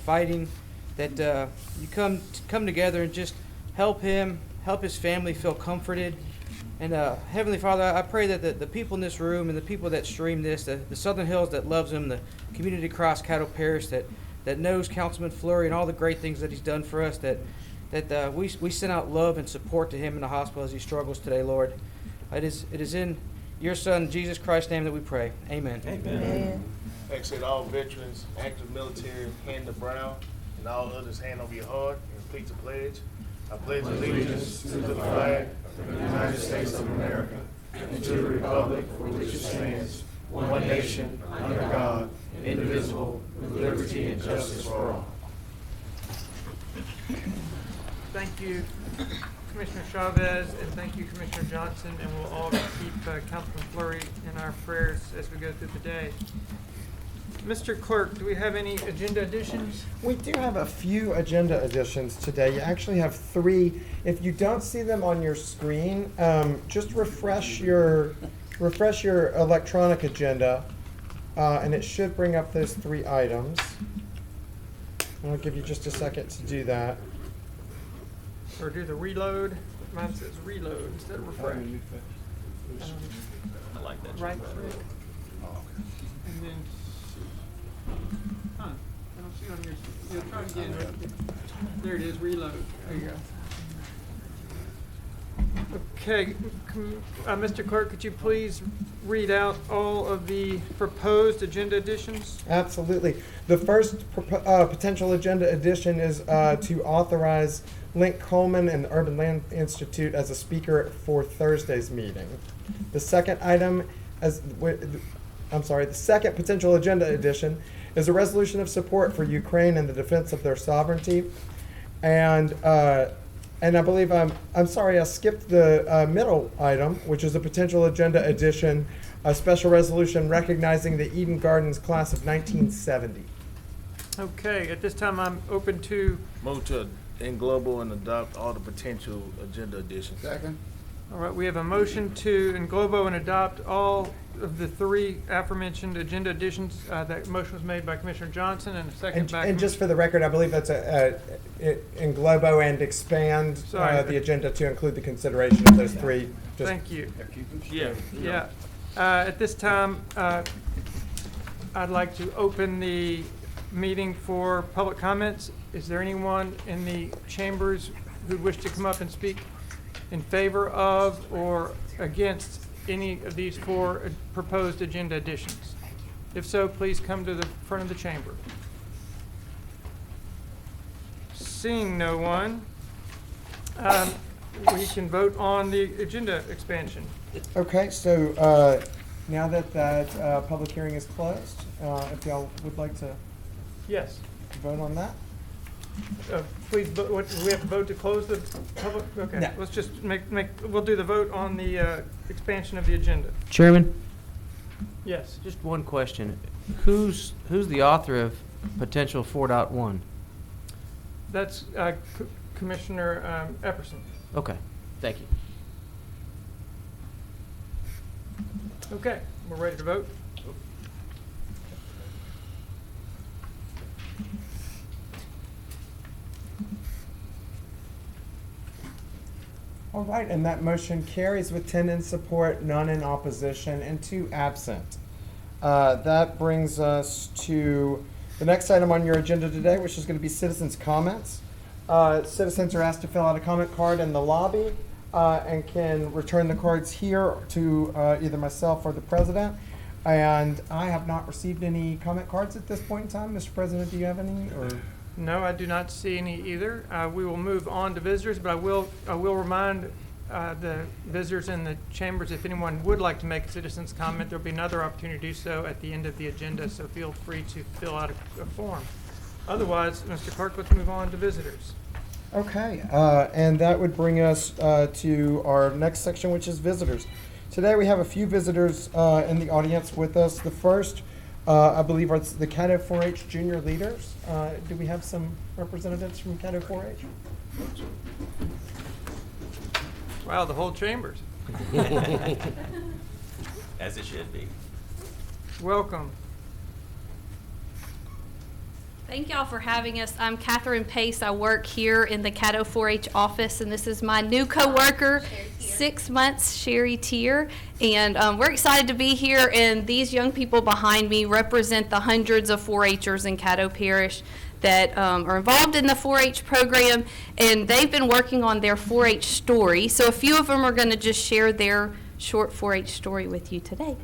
fighting, that you come together and just help him, help his family feel comforted. And Heavenly Father, I pray that the people in this room and the people that stream this, the Southern Hills that loves him, the community across Caddo Parish that knows Councilman Fleury and all the great things that he's done for us, that we send out love and support to him in the hospital as he struggles today, Lord. It is in your Son, Jesus Christ's name, that we pray. Amen. Amen. Exit all veterans, active military, hand the brown, and all others hand over your heart and repeat the pledge. I pledge allegiance to the flag of the United States of America and to the republic for which it stands, one nation, under God, indivisible, with liberty and justice for all. Thank you, Commissioner Chavez, and thank you, Commissioner Johnson, and we'll all keep Councilman Fleury in our prayers as we go through the day. Mr. Clerk, do we have any agenda additions? We do have a few agenda additions today. You actually have 3. If you don't see them on your screen, just refresh your electronic agenda, and it should bring up those 3 items. I'll give you just a second to do that. Or do the reload? Mine says reload instead of refresh. I like that. Right click. And then, I don't see it on your, try it again. There it is, reload. There you go. Okay, Mr. Clerk, could you please read out all of the proposed agenda additions? Absolutely. The first potential agenda addition is to authorize Link Coleman and the Urban Land Institute as a speaker for Thursday's meeting. The second item, the second potential agenda addition is a resolution of support for Ukraine and the defense of their sovereignty. And I believe I'm sorry, I skipped the middle item, which is a potential agenda addition, a special resolution recognizing the Eden Gardens class of 1970. Okay, at this time I'm open to. Move to englobo and adopt all the potential agenda additions. Second. All right, we have a motion to englobo and adopt all of the 3 aforementioned agenda additions. That motion was made by Commissioner Johnson and a second by And just for the record, I believe that's englobo and expand the agenda to include the consideration of those 3. Thank you. Yeah. At this time, I'd like to open the meeting for public comments. Is there anyone in the chambers who wish to come up and speak in favor of or against any of these 4 proposed agenda additions? If so, please come to the front of the chamber. Seeing no one, we can vote on the agenda expansion. Okay, so now that public hearing is closed, if y'all would like to Yes. vote on that? Please, do we have to vote to close the public? Okay, No. let's just we'll do the vote on the expansion of the agenda. Chairman, Yes. just one question. Who's the author of potential 4.1? That's Commissioner Epperson. Okay, thank you. Okay, we're ready to vote. All right, and that motion carries with 10 in support, none in opposition, and 2 absent. That brings us to the next item on your agenda today, which is going to be citizens' comments. Citizens are asked to fill out a comment card in the lobby and can return the cards here to either myself or the president. And I have not received any comment cards at this point in time. Mr. President, do you have any? Or? No, I do not see any either. We will move on to visitors, but I will remind the visitors in the chambers, if anyone would like to make a citizen's comment, there'll be another opportunity to do so at the end of the agenda, so feel free to fill out a form. Otherwise, Mr. Clerk, let's move on to visitors. Okay, and that would bring us to our next section, which is visitors. Today we have a few visitors in the audience with us. The first, I believe, are the Caddo 4-H junior leaders. Do we have some representatives from Caddo 4-H? Wow, the whole chambers. As it should be. Welcome. Thank y'all for having us. I'm Catherine Pace. I work here in the Caddo 4-H office, and this is my new coworker, 6 months, Sherry Tier. And we're excited to be here, and these young people behind me represent the hundreds of 4-Hers in Caddo Parish that are involved in the 4-H program, and they've been working on their 4-H story. So a few of them are going to just share their short 4-H story with you today.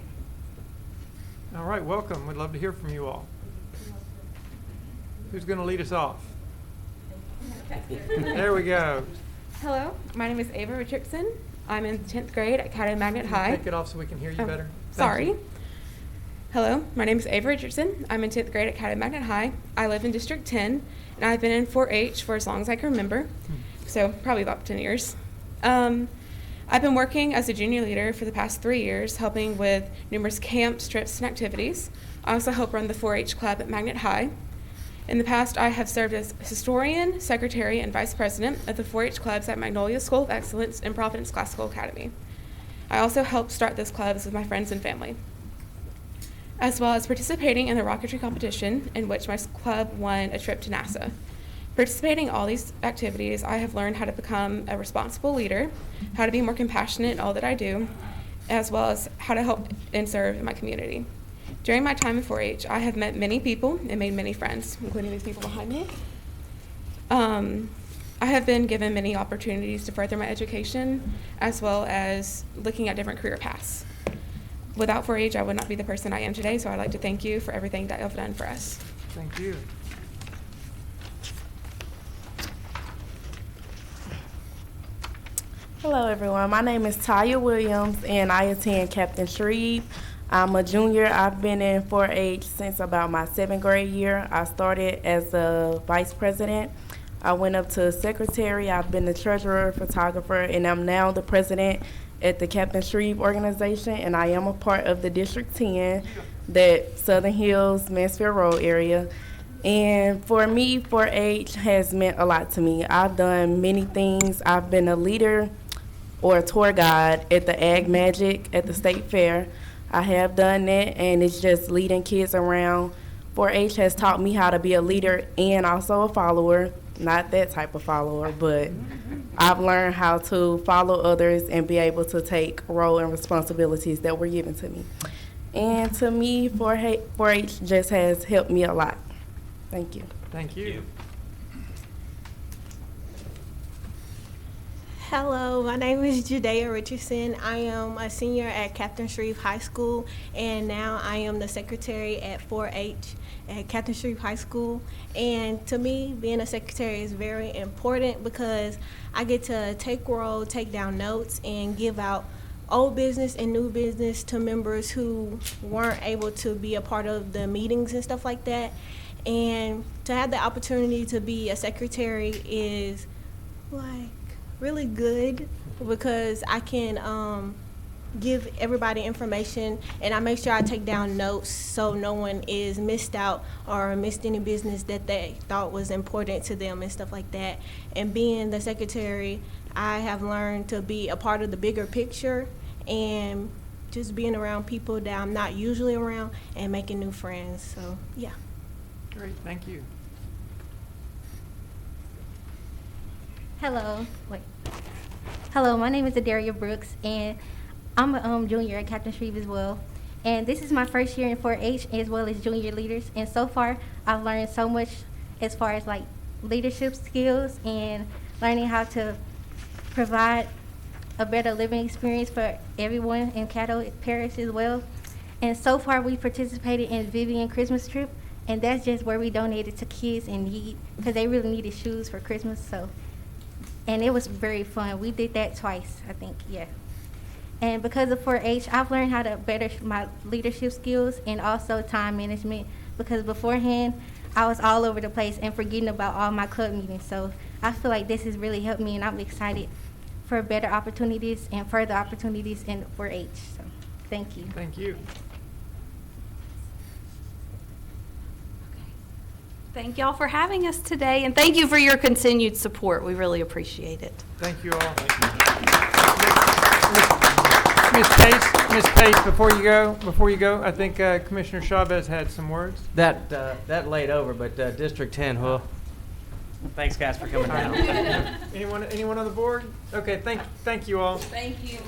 All right, welcome. We'd love to hear from you all. Who's going to lead us off? There we go. Hello, my name is Ava Richardson. I'm in 10th grade at Caddo Magnet High. Take it off so we can hear you better. Thank Sorry. you. Hello, my name is Ava Richardson. I'm in 10th grade at Caddo Magnet High. I live in District 10, and I've been in 4-H for as long as I can remember, so probably about 10 years. I've been working as a junior leader for the past 3 years, helping with numerous camps, trips, and activities. I also help run the 4-H club at Magnet High. In the past, I have served as historian, secretary, and vice president of the 4-H clubs at Magnolia School of Excellence and Providence Classical Academy. I also helped start those clubs with my friends and family, as well as participating in the rocketry competition in which my club won a trip to NASA. Participating in all these activities, I have learned how to become a responsible leader, how to be more compassionate in all that I do, as well as how to help and serve in my community. During my time in 4-H, I have met many people and made many friends, including these people behind me. I have been given many opportunities to further my education, as well as looking at different career paths. Without 4-H, I would not be the person I am today, so I'd like to thank you for everything that you've done for us. Thank you. Hello, everyone. My name is Taya Williams, and I attend Captain Shreve. I'm a junior. I've been in 4-H since about my 7th grade year. I started as a vice president. I went up to secretary. I've been the treasurer, photographer, and I'm now the president at the Captain Shreve organization, and I am a part of the District 10, that Southern Hills, Mansfield Road area. And for me, 4-H has meant a lot to me. I've done many things. I've been a leader or a tour guide at the Ag Magic at the State Fair. I have done that, and it's just leading kids around. 4-H has taught me how to be a leader and also a follower. Not that type of follower, but I've learned how to follow others and be able to take role and responsibilities that were given to me. And to me, 4-H just has helped me a lot. Thank you. Thank you. Hello, my name is Judea Richardson. I am a senior at Captain Shreve High School, and now I am the secretary at 4-H at Captain Shreve High School. And to me, being a secretary is very important because I get to take roll, take down notes, and give out old business and new business to members who weren't able to be a part of the meetings and stuff like that. And to have the opportunity to be a secretary is like really good because I can give everybody information, and I make sure I take down notes so no one is missed out or missed any business that they thought was important to them and stuff like that. And being the secretary, I have learned to be a part of the bigger picture and just being around people that I'm not usually around and making new friends. So yeah. Great, thank you. Hello, my name is Adaria Brooks, and I'm a junior at Captain Shreve as well. And this is my first year in 4-H as well as junior leaders. And so far, I've learned so much as far as like leadership skills and learning how to provide a better living experience for everyone in Caddo Parish as well. And so far, we participated in Vivian Christmas trip, and that's just where we donated to kids in need because they really needed shoes for Christmas. And it was very fun. We did that twice, I think, yeah. And because of 4-H, I've learned how to better my leadership skills and also time management because beforehand, I was all over the place and forgetting about all my club meetings. So I feel like this has really helped me, and I'm excited for better opportunities and further opportunities in 4-H. So thank you. Thank you. Thank y'all for having us today, and thank you for your continued support. We really appreciate it. Thank you all. Ms. Pace, before you go, I think Commissioner Chavez had some words. That laid over, but District 10, well, thanks guys for coming down. Anyone on the board? Okay, thank you all. Thank you.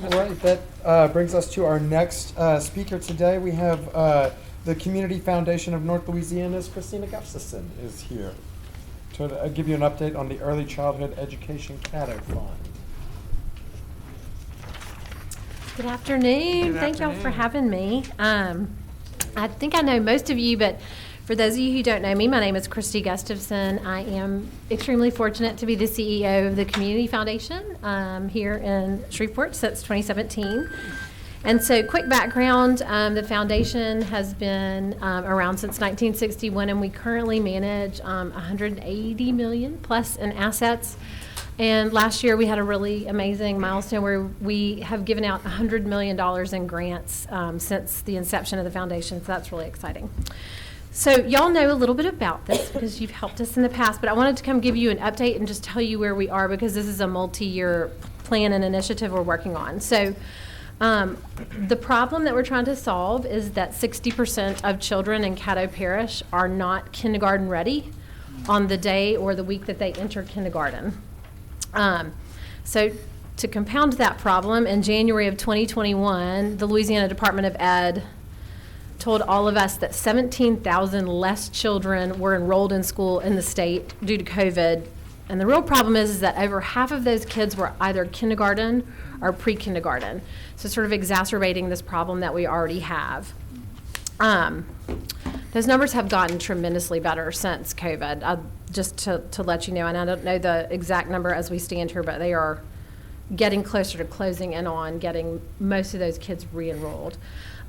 All right, that brings us to our next speaker today. We have the Community Foundation of North Louisiana's Christina Gustafson is here to give you an update on the Early Childhood Education Caddo Fund. Good afternoon. Thank y'all for having me. I think I know most of you, but for those of you who don't know me, my name is Christy Gustafson. I am extremely fortunate to be the CEO of the Community Foundation here in Shreveport since 2017. And so quick background, the foundation has been around since 1961, and we currently manage 180 million plus in assets. And last year we had a really amazing milestone where we have given out $100 million in grants since the inception of the foundation, so that's really exciting. So y'all know a little bit about this because you've helped us in the past, but I wanted to come give you an update and just tell you where we are because this is a multi-year plan and initiative we're working on. So the problem that we're trying to solve is that 60% of children in Caddo Parish are not kindergarten ready on the day or the week that they enter kindergarten. So to compound that problem, in January of 2021, the Louisiana Department of Ed told all of us that 17,000 less children were enrolled in school in the state due to COVID. And the real problem is that over half of those kids were either kindergarten or pre-kindergarten. So sort of exacerbating this problem that we already have. Those numbers have gotten tremendously better since COVID, just to let you know, and I don't know the exact number as we stand here, but they are getting closer to closing in on getting most of those kids re-enrolled.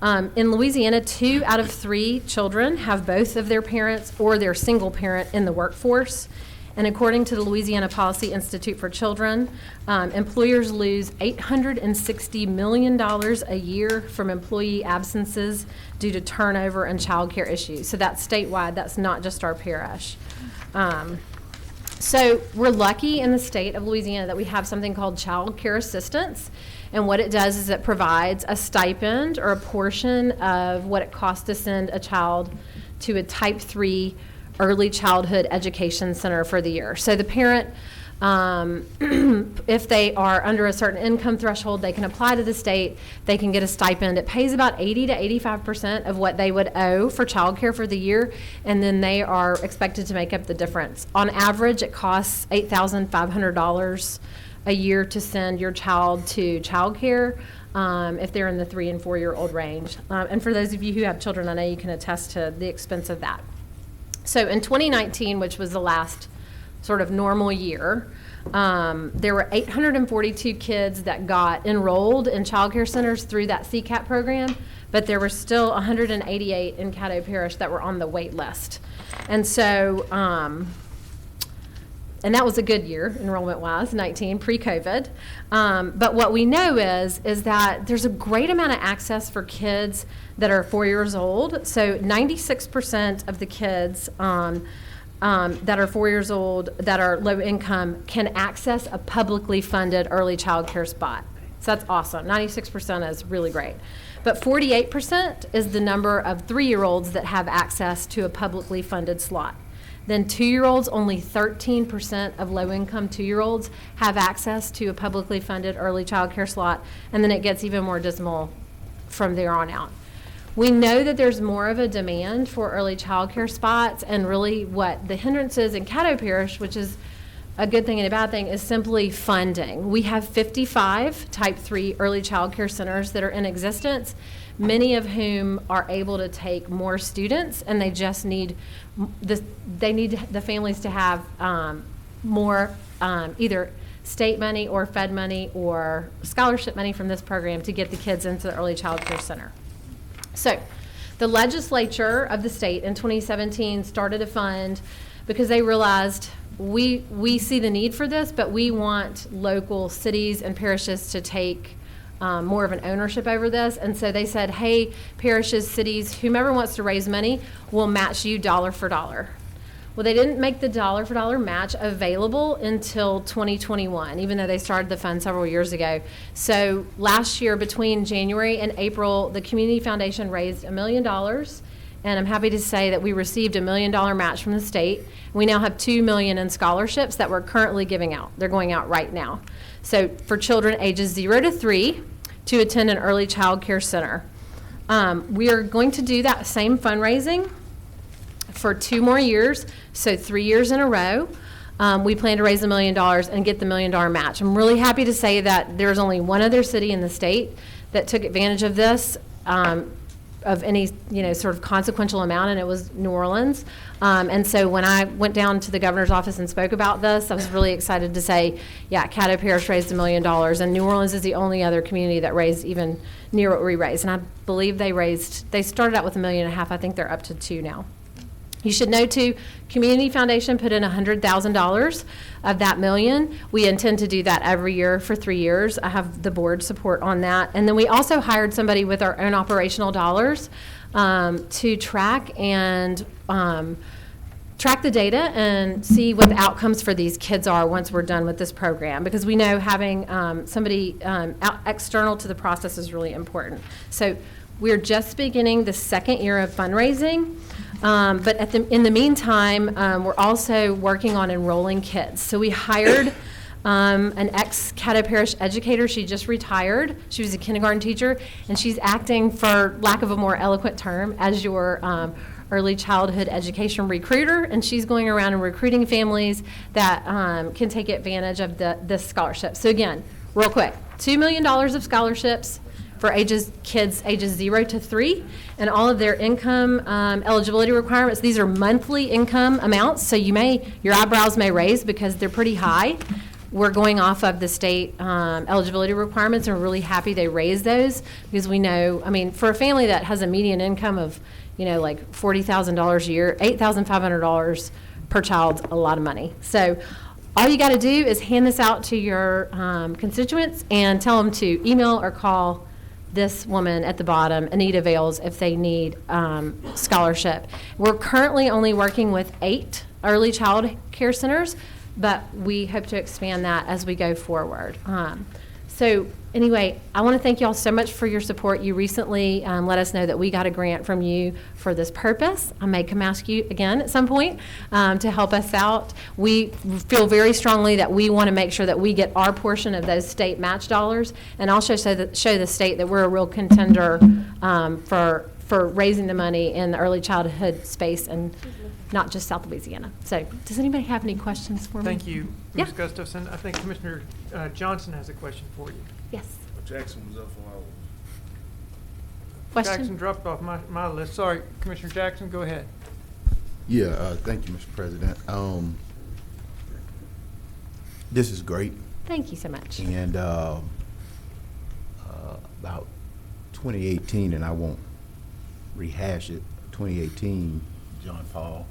In Louisiana, 2 out of 3 children have both of their parents or their single parent in the workforce. And according to the Louisiana Policy Institute for Children, employers lose $860 million a year from employee absences due to turnover and child care issues. So that's statewide, that's not just our parish. So we're lucky in the state of Louisiana that we have something called child care assistance. And what it does is it provides a stipend or a portion of what it costs to send a child to a type 3 early childhood education center for the year. So the parent, if they are under a certain income threshold, they can apply to the state, they can get a stipend. It pays about 80 to 85% of what they would owe for childcare for the year, and then they are expected to make up the difference. On average, it costs $8,500 a year to send your child to childcare if they're in the 3 and 4 year old range. And for those of you who have children, I know you can attest to the expense of that. So in 2019, which was the last sort of normal year, there were 842 kids that got enrolled in child care centers through that CCAP program, but there were still 188 in Caddo Parish that were on the wait list. And so, and that was a good year enrollment-wise, 19, pre-COVID. But what we know is that there's a great amount of access for kids that are 4 years old. So 96% of the kids that are 4 years old that are low income can access a publicly funded early child care spot. So that's awesome. 96% is really great. But 48% is the number of 3-year-olds that have access to a publicly funded slot. Then 2-year-olds, only 13% of low-income 2-year-olds have access to a publicly funded early child care slot, and then it gets even more dismal from there on out. We know that there's more of a demand for early child care spots, and really what the hindrance is in Caddo Parish, which is a good thing and a bad thing, is simply funding. We have 55 type 3 early child care centers that are in existence, many of whom are able to take more students, and they just need the families to have more either state money or Fed money or scholarship money from this program to get the kids into the early child care center. So the legislature of the state in 2017 started a fund because they realized we see the need for this, but we want local cities and parishes to take more of an ownership over this. And so they said, hey, parishes, cities, whomever wants to raise money, will match you dollar for dollar. Well, they didn't make the dollar for dollar match available until 2021, even though they started the fund several years ago. So last year, between January and April, the Community Foundation raised $1 million. And I'm happy to say that we received $1 million match from the state. We now have $2 million in scholarships that we're currently giving out. They're going out right now. So for children ages 0 to 3 to attend an early child care center. We are going to do that same fundraising for 2 more years, so 3 years in a row. We plan to raise $1 million and get the $1 million match. I'm really happy to say that there's only one other city in the state that took advantage of this, of any sort of consequential amount, and it was New Orleans. And so when I went down to the governor's office and spoke about this, I was really excited to say, yeah, Caddo Parish raised $1 million, and New Orleans is the only other community that raised even near what we raised. And I believe they started out with $1.5 million. I think they're up to $2 million now. You should know too, Community Foundation put in $100,000 of that $1 million. We intend to do that every year for 3 years. I have the board support on that. And then we also hired somebody with our own operational dollars to track and track the data and see what the outcomes for these kids are once we're done with this program, because we know having somebody external to the process is really important. So we're just beginning the 2nd year of fundraising. But in the meantime, we're also working on enrolling kids. So we hired an ex-Caddo Parish educator. She just retired. She was a kindergarten teacher, and she's acting, for lack of a more eloquent term, as your early childhood education recruiter, and she's going around and recruiting families that can take advantage of this scholarship. So again, real quick, $2 million of scholarships for kids ages 0 to 3, and all of their income eligibility requirements. These are monthly income amounts, so your eyebrows may raise because they're pretty high. We're going off of the state eligibility requirements, and we're really happy they raised those, because we know, for a family that has a median income of, like $40,000 a year, $8,500 per child's a lot of money. So all you got to do is hand this out to your constituents and tell them to email or call this woman at the bottom, Anita Vales, if they need scholarship. We're currently only working with 8 early child care centers, but we hope to expand that as we go forward. So anyway, I want to thank you all so much for your support. You recently let us know that we got a grant from you for this purpose. I may come ask you again at some point to help us out. We feel very strongly that we want to make sure that we get our portion of those state match dollars, and also show the state that we're a real contender for raising the money in the early childhood space, and not just South Louisiana. So does anybody have any questions for me? Thank you, Yeah. Ms. Gustafson. I think Commissioner Johnson has a question for you. Yes. Jackson was up for hours. Question? Jackson dropped off my list. Sorry, Commissioner Jackson, go ahead. Yeah, thank you, Mr. President. This is great. Thank you so much. And about 2018, and I won't rehash it, 2018, John Paul,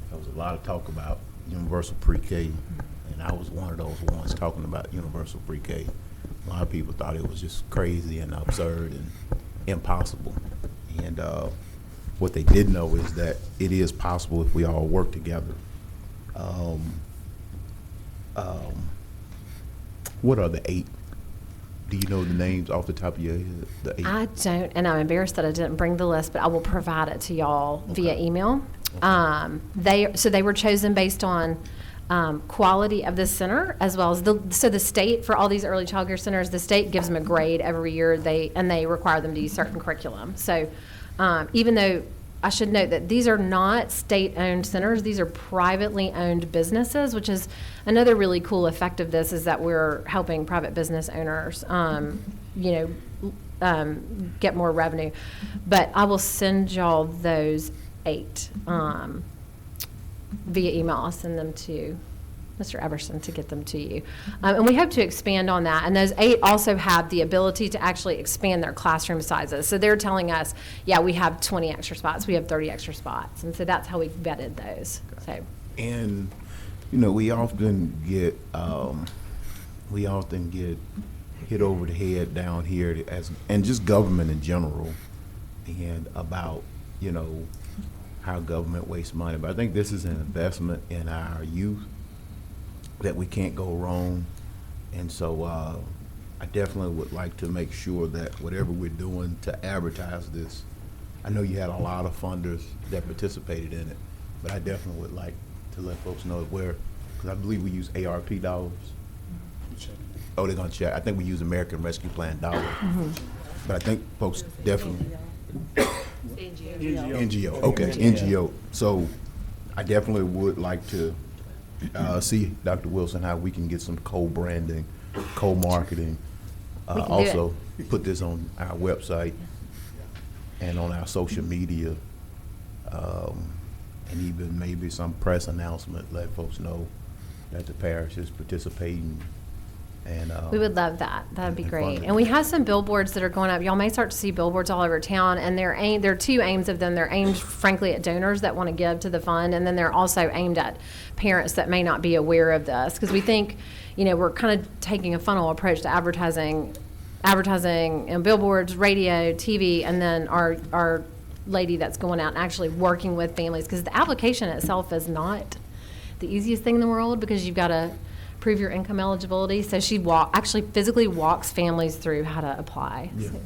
there was a lot of talk about universal pre-K, and I was one of those ones talking about universal pre-K. A lot of people thought it was just crazy and absurd and impossible. And what they didn't know is that it is possible if we all work together. What are the 8? Do you know the names off the top of your head? The 8? I don't, and I'm embarrassed that I didn't bring the list, but I will provide it to y'all via email. They were chosen based on quality of the center, as well as the state, for all these early child care centers, the state gives them a grade every year, and they require them to use certain curriculum. So even though I should note that these are not state-owned centers, these are privately owned businesses, which is another really cool effect of this, is that we're helping private business owners, get more revenue. But I will send y'all those 8 via email. I'll send them to Mr. Everson to get them to you. And we hope to expand on that. And those 8 also have the ability to actually expand their classroom sizes. So they're telling us, yeah, we have 20 extra spots, we have 30 extra spots. And so that's how we've vetted those. So. And, we often get hit over the head down here and just government in general, and about, how government wastes money. But I think this is an investment in our youth that we can't go wrong. And so I definitely would like to make sure that whatever we're doing to advertise this, I know you had a lot of funders that participated in it, but I definitely would like to let folks know where, because I believe we use ARP dollars. Oh, they're gonna check. I think we use American Rescue Plan dollars. But I think folks definitely. NGO. Okay, NGO. So I definitely would like to see, Dr. Wilson, how we can get some co-branding, co-marketing. Also, put this on our website and on our social media, and even maybe some press announcement, let folks know that the parish is participating. And we would love that. That would be and great. funding. And we have some billboards that are going up. Y'all may start to see billboards all over town, and there are two aims of them. They're aimed, frankly, at donors that want to give to the fund, and then they're also aimed at parents that may not be aware of this, because we think, we're kind of taking a funnel approach to advertising and billboards, radio, TV, and then our lady that's going out and actually working with families, because the application itself is not the easiest thing in the world, because you've got to prove your income eligibility. So she actually physically walks families through how to apply. Yeah. So.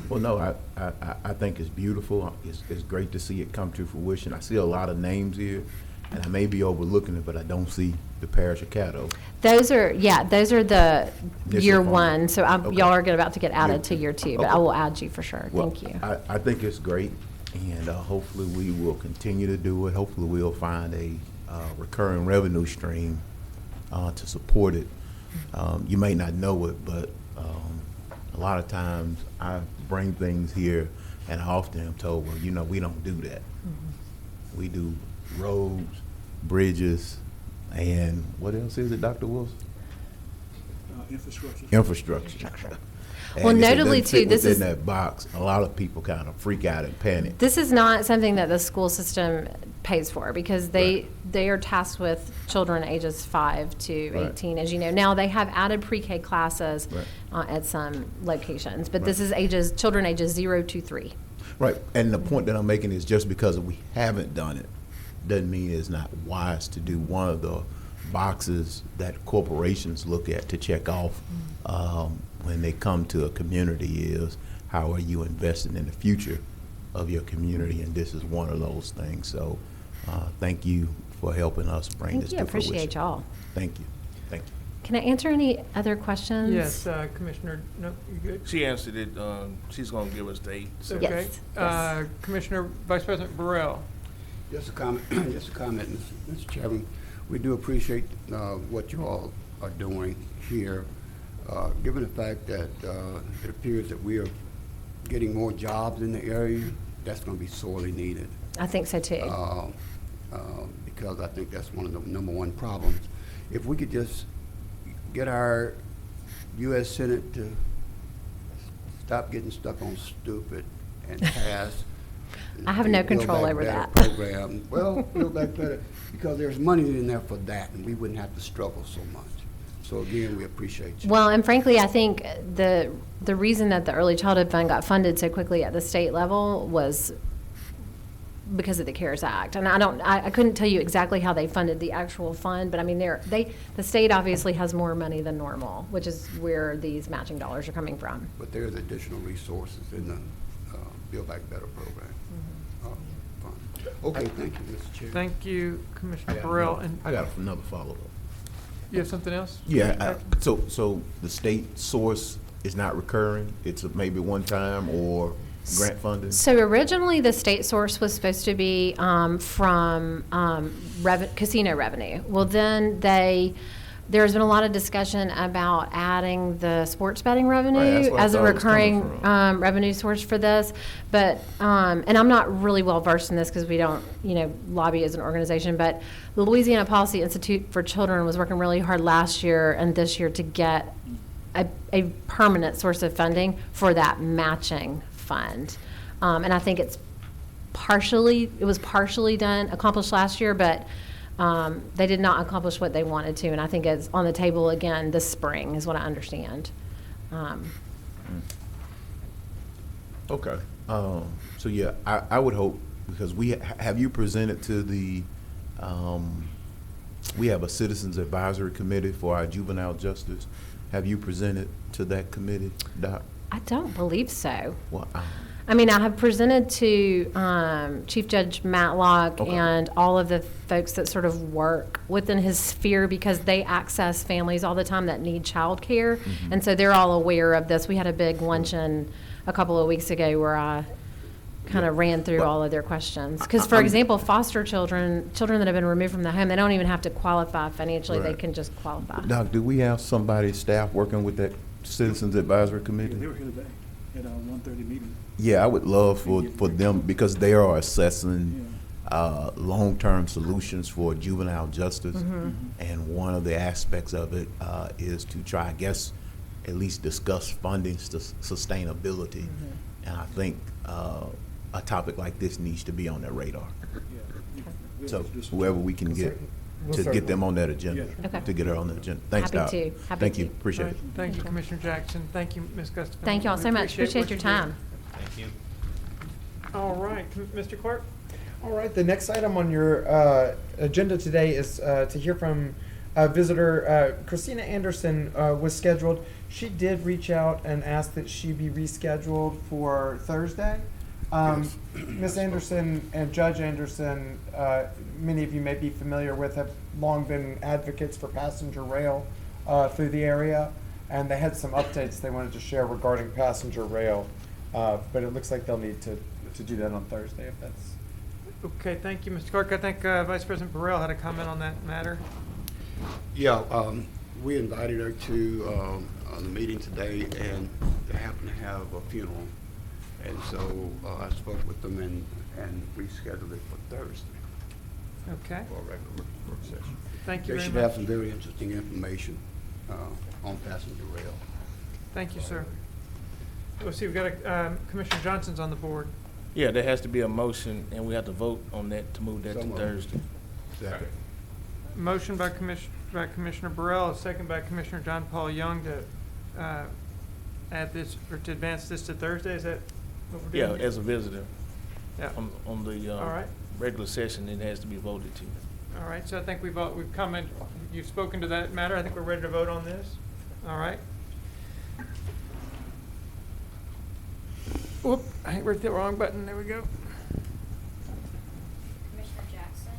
Well, no, I think it's beautiful. It's great to see it come to fruition. I see a lot of names here, and I may be overlooking it, but I don't see the Parish of Caddo. Those are the This year is fun. one. So Okay. y'all are about to get added to year two, but Okay. I will add you for sure. Well, Thank you. I think it's great, and hopefully we will continue to do it. Hopefully we'll find a recurring revenue stream to support it. You may not know it, but a lot of times I bring things here, and I often am told, well, we don't do that. Mm-hmm. We do roads, bridges, and what else is it, Dr. Wilson? Infrastructure. Well, And if it notably, doesn't fit too, this within is- that box, a lot of people kind of freak out and panic. This is not something that the school system pays for, because they are tasked with children ages 5 to 18, as you know. Now, they have added pre-K classes at some locations, but this is children ages 0 to 3. Right, and the point that I'm making is just because we haven't done it doesn't mean it's not wise to do. One of the boxes that corporations look at to check off when they come to a community is, how are you investing in the future of your community? And this is one of those things. So thank you for helping us bring this to fruition. Appreciate y'all. Thank you. Thank you. Can I answer any other questions? Yes, Commissioner, no, you good? She answered it. She's going to give us dates. Okay. Yes. Commissioner Vice President Burrell. Just a comment, Mr. Chairman. We do appreciate what you all are doing here. Given the fact that it appears that we are getting more jobs in the area, that's going to be sorely needed. I think so too. Because I think that's one of the #1 problems. If we could just get our U.S. Senate to stop getting stuck on stupid and pass. I have no the Build control Back over Better that. program. Well, Build Back Better, because there's money in there for that, and we wouldn't have to struggle so much. So again, we appreciate you. Well, and frankly, I think the reason that the Early Childhood Fund got funded so quickly at the state level was because of the CARES Act. And I couldn't tell you exactly how they funded the actual fund, but I mean, the state obviously has more money than normal, which is where these matching dollars are coming from. But there's additional resources in the Build Back Better program. Fund. Okay, thank you, Mr. Chair. Thank you, Commissioner Burrell. And I got another follow-up. you have something else? Yeah, so the state source is not recurring? It's maybe one time or grant funding? So originally, the state source was supposed to be from casino revenue. Well, then there's been a lot of discussion about adding the sports betting revenue where I as a thought it was coming recurring from. revenue source for this. But, and I'm not really well versed in this because we don't, lobby as an organization, but the Louisiana Policy Institute for Children was working really hard last year and this year to get a permanent source of funding for that matching fund. And I think it was partially accomplished last year, but they did not accomplish what they wanted to, and I think it's on the table again this spring, is what I understand. Okay. So yeah, I would hope because have you presented to the, we have a Citizens Advisory Committee for our juvenile justice. Have you presented to that committee, Doc? I don't believe so. Well, I mean, I have presented to Chief Judge Matlock Okay. and all of the folks that sort of work within his sphere, because they access families all the time that need childcare, and so they're all aware of this. We had a big luncheon a couple of weeks ago where I kind of ran through all of their questions. Because, for example, foster children that have been removed from the home, they don't even have to qualify financially. They Right. can just qualify. Doc, do we have somebody, staff working with that Citizens Advisory Committee? They were here today at our 1:30 meeting. Yeah, I would love for them, because they are assessing long-term solutions for juvenile justice. And one of the aspects of it is to try, I guess, at least discuss funding sustainability. And I think a topic like this needs to be on their radar. So whoever we can get to get them on that agenda, Okay. to get her on the agenda. Thanks, Happy Doc. to. Happy Thank to. you, appreciate it. Thank you, Commissioner Jackson. Thank you, Ms. Gustafson. Thank you all We so much. Appreciate what your you do. time. Thank you. All right, Mr. Clerk? All right, the next item on your agenda today is to hear from visitor Christina Anderson was scheduled. She did reach out and ask that she be rescheduled for Thursday. Ms. Anderson and Judge Anderson, many of you may be familiar with, have long been advocates for passenger rail through the area, and they had some updates they wanted to share regarding passenger rail, but it looks like they'll need to do that on Thursday if that's... Okay, thank you, Mr. Clerk. I think Vice President Burrell had a comment on that matter. Yeah, we invited her to the meeting today, and they happen to have a funeral. And so I spoke with them and rescheduled it for Thursday Okay, for a regular work session. thank you They very should much. have some very interesting information on passenger rail. Thank you, sir. Let's see, we've got Commissioner Johnson's on the board. Yeah, there has to be a motion, and we have to vote on that to move that So to moved. Thursday. Second. Motion by Commissioner Burrell, a second by Commissioner John Paul Young to add this, or to advance this to Thursday. Is that what we're Yeah, doing? as a visitor. Yeah. On the All right. regular session, it has to be voted to. All right, so I think we've commented, you've spoken to that matter. I think we're ready to vote on this. All right. Whoop, I hit the wrong button. There we go. Commissioner Jackson?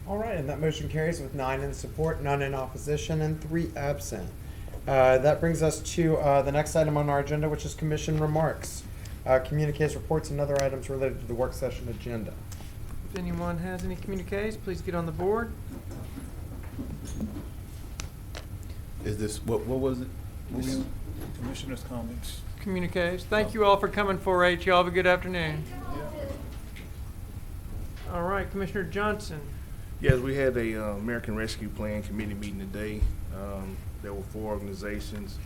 All right, and that motion carries with 9 in support, none in opposition, and 3 absent. That brings us to the next item on our agenda, which is commission remarks. Communiques, reports, and other items related to the work session agenda. If anyone has any communiques, please get on the board. Is this, what was it? Commissioner's comments. Communiques. Thank you all for coming, 4-H. Y'all have a good afternoon. All right, Commissioner Johnson. Yes, we had a American Rescue Plan committee meeting today. There were 4 organizations.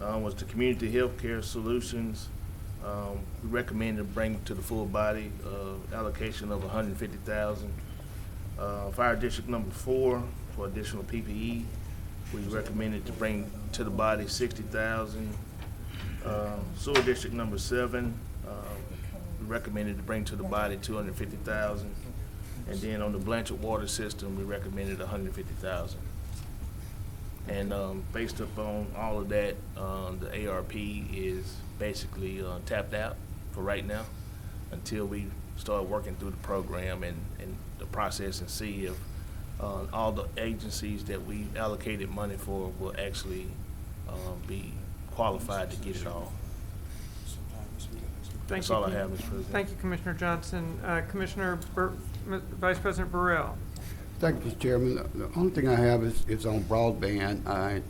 Was the Community Healthcare Solutions. We recommended bring to the full body allocation of $150,000. Fire District number 4 for additional PPE. We recommended to bring to the body $60,000. Sewer District number 7. We recommended to bring to the body $250,000. And then on the Blanchard Water System, we recommended $150,000. And based upon all of that, the ARP is basically tapped out for right now until we start working through the program and the process and see if all the agencies that we allocated money for will actually be qualified to get it all. That's all I have, Mr. President. Thank you, Commissioner Johnson. Vice President Burrell. Thank you, Mr. Chairman. The only thing I have is on broadband. I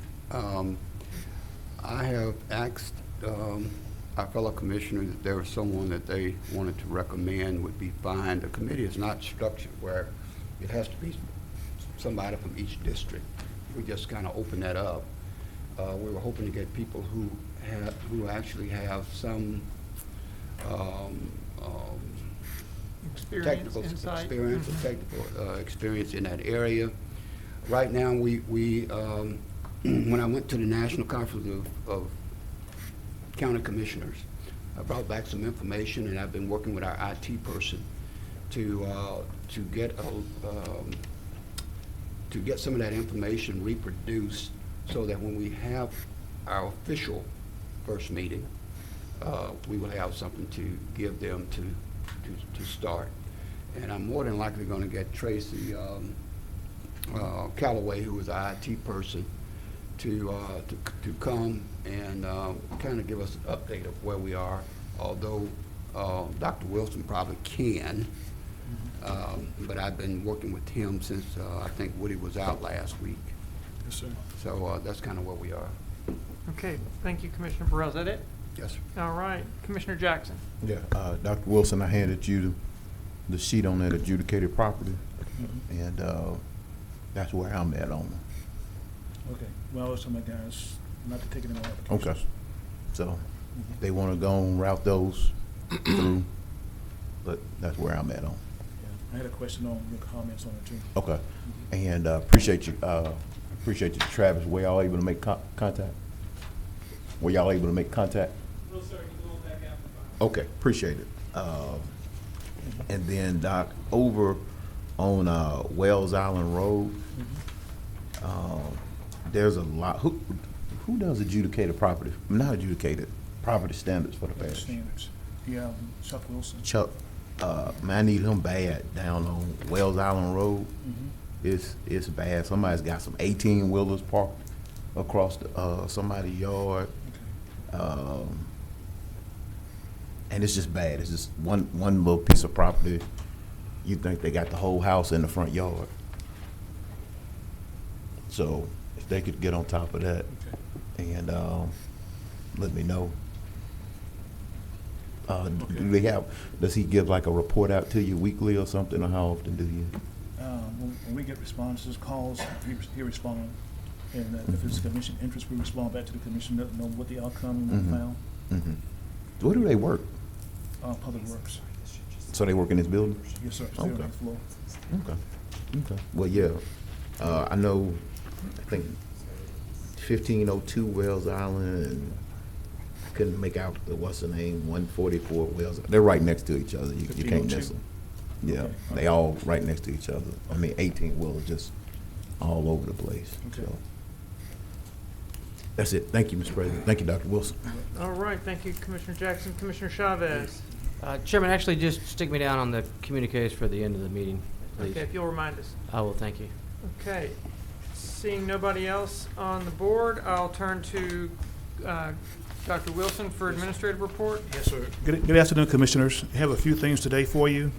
have asked our fellow commissioners if there was someone that they wanted to recommend would be fine. The committee is not structured where it has to be somebody from each district. We just kind of open that up. We were hoping to get people who actually have some technical experience or technical experience in that area. Right now, we when I went to the National Conference of County Commissioners, I brought back some information, and I've been working with our IT person to get some of that information reproduced so that when we have our official first meeting, we will have something to give them to start. And I'm more than likely going to get Tracy Calloway, who is our IT person, to come and kind of give us an update of where we are, although Dr. Wilson probably can. But I've been working with him since I think Woody was out last week. Yes, sir. So that's kind of where we are. Okay, thank you, Commissioner Burrell. Is that it? Yes, sir. All right, Commissioner Jackson. Yeah, Dr. Wilson, I handed you the sheet on that adjudicated property, and that's where I'm at on it. Okay, well, I was telling my guys not to take any more Okay. applications. So they want to go and route those through, but that's where I'm at on. Yeah, I had a question on your comments on it too. Okay, and appreciate you, Travis. Were y'all able to make contact? Were y'all able to make contact? No, sir, you go back after 5. Okay, appreciate it. And then Doc, over on Wells Island Road, there's a lot. Who does adjudicated property? Not adjudicated property standards for the parish. Standards. Yeah, Chuck Wilson. Chuck, man, I need him bad down on Wells Island Road. It's bad. Somebody's got some 18-wheelers parked across somebody's yard. And it's just bad. It's just one little piece of property. You think they got the whole house in the front yard. So if they could get on top of that and let me know. Do they have? Does he give like a report out to you weekly or something, or how often do you? When we get responses, calls, he responds. And if it's commission interest, we respond back to the commission, let them know what the outcome found. Where do they work? Public Works. So they work in this building? Yes, sir. Still on the floor. Okay. Well, yeah. I know, I think 1502 Wells Island, and I couldn't make out what's the name, 144 Wells. They're right next to each other. You can't miss them. Yeah, Okay. they all right next to each other. I mean, 18 wheelers just all over the place. Okay. So that's it. Thank you, Mr. President. Thank you, Dr. Wilson. All right, thank you, Commissioner Jackson. Commissioner Chavez. Chairman, actually, just stick me down on the communiques for the end of the meeting, please. Okay, if you'll remind us. I will, thank you. Okay, seeing nobody else on the board, I'll turn to Dr. Wilson for administrative report. Yes, sir. Good afternoon, Commissioners. I have a few things today for you.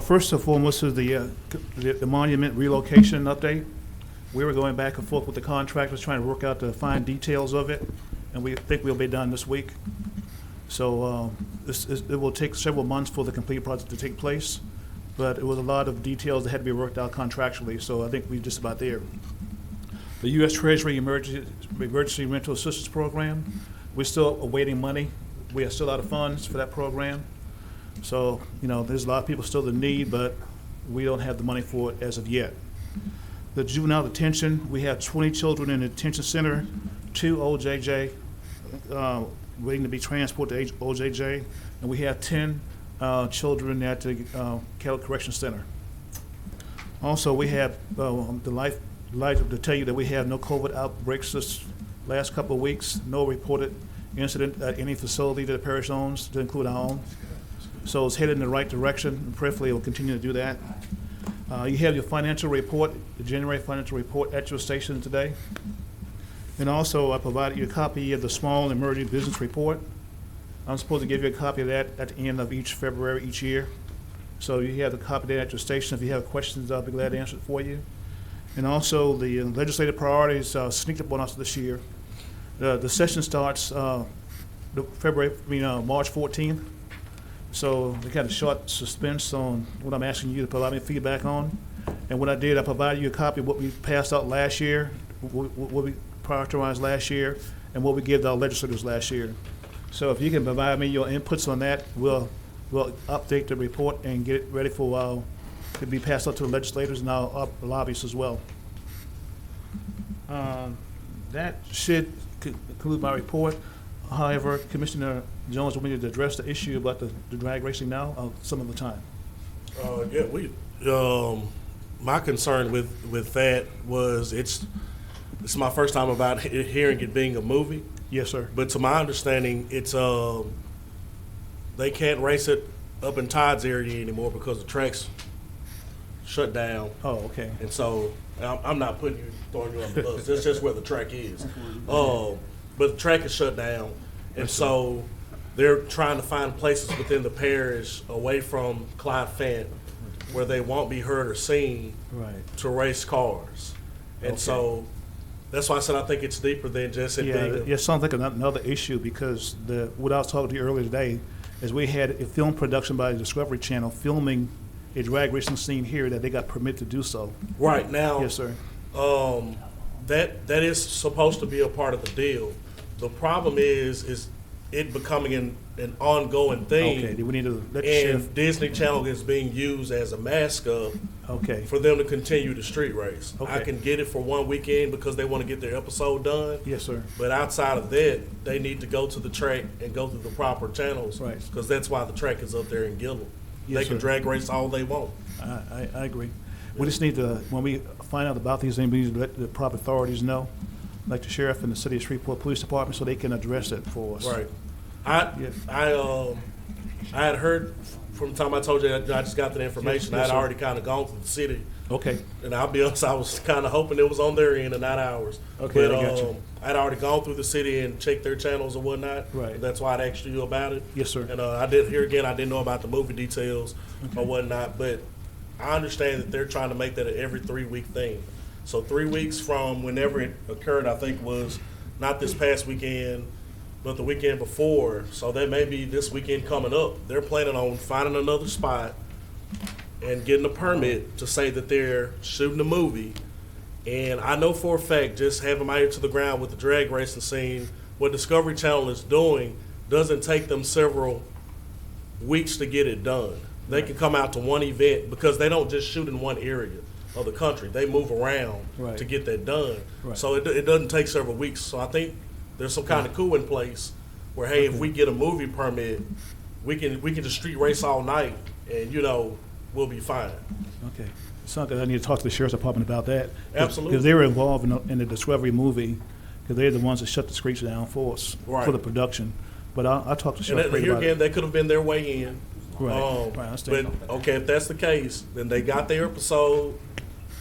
First and foremost is the monument relocation update. We were going back and forth with the contractors trying to work out the fine details of it, and we think we'll be done this week. So it will take several months for the complete project to take place, but it was a lot of details that had to be worked out contractually, so I think we're just about there. The U.S. Treasury Emergency Rental Assistance Program, we're still awaiting money. We are still out of funds for that program. So, there's a lot of people still in need, but we don't have the money for it as of yet. The juvenile detention, we have 20 children in the detention center, 2 OJJ, waiting to be transported to OJJ, and we have 10 children at the Caddo Correction Center. Also, we have delighted to tell you that we have no COVID outbreaks this last couple of weeks, no reported incident at any facility that the parish owns, to include our own. So it's headed in the right direction, and prayerfully it will continue to do that. You have your financial report, the January financial report at your station today. And also, I provided you a copy of the Small and Emerging Business Report. I'm supposed to give you a copy of that at the end of each February each year. So you have the copy of that at your station. If you have questions, I'll be glad to answer it for you. And also, the legislative priorities sneaked up on us this year. The session starts March 14th. So we got a short suspense on what I'm asking you to provide me feedback on. And what I did, I provided you a copy of what we passed out last year, what we prioritized last year, and what we gave to our legislators last year. So if you can provide me your inputs on that, we'll update the report and get it ready for to be passed out to the legislators and our lobbyists as well. That should conclude my report. However, Commissioner Jones, we need to address the issue about the drag racing now, some of the time. My concern with that was it's my first time about hearing it being a movie. Yes, sir. But to my understanding, it's they can't race it up in Todd's area anymore because the track's shut down. Oh, okay. And so I'm not throwing you on the bus. That's just where the track is. But the track is shut down, and so they're trying to find places within the parish away from Clyde Fant where they won't be heard or seen to race cars. And so that's why I said I think it's deeper than just it being. Yeah, sounds like another issue because what I was talking to you earlier today is we had a film production by the Discovery Channel filming a drag racing scene here that they got permit to do so. Right now. Yes, sir. That is supposed to be a part of the deal. The problem is it becoming an ongoing thing. Okay, we need to let the and sheriff. Disney Channel is being used as a mascot for them to continue the street race. Okay. I can get it for one weekend because they want to get their episode done. Yes, sir. But outside of that, they need to go to the track and go through the proper channels. Right. Because that's why the track is up there in Gillum. Yes, They can sir. drag race all they want. I agree. We just need to, when we find out about these things, we need to let the proper authorities know, like the sheriff and the City of Shreveport Police Department, so they can address it for us. Right. I had heard from the time I told you I just got that information. Yes, I had sir. already kind of gone through the city. Okay. And I'll be honest, I was kind of hoping it was on their end and not ours. Okay, but, I got you. I'd already gone through the city and checked their channels and whatnot. Right. That's why I'd asked you about it. Yes, sir. And I didn't know about the movie details or whatnot. But I understand that they're trying to make that an every 3-week thing. So 3 weeks from whenever it occurred, I think was not this past weekend, but the weekend before. So that may be this weekend coming up. They're planning on finding another spot and getting a permit to say that they're shooting a movie. And I know for a fact, just having my ear to the ground with the drag racing scene, what Discovery Channel is doing doesn't take them several weeks to get it done. They can come out to one event because they don't just shoot in one area of the country. They move around to get that done. Right. So it doesn't take several weeks. So I think there's some kind of coup in place where, hey, if we get a movie permit, we can just street race all night and, we'll be fine. Okay. Something I need to talk to the sheriff's department about that. Absolutely. Because they were involved in the Discovery movie, because they're the ones that shut the streets down for us, for the production. But I'll talk to the sheriff And here about again, it. that could have been their way in. Right, I understand. But, okay, if that's the case, then they got their episode.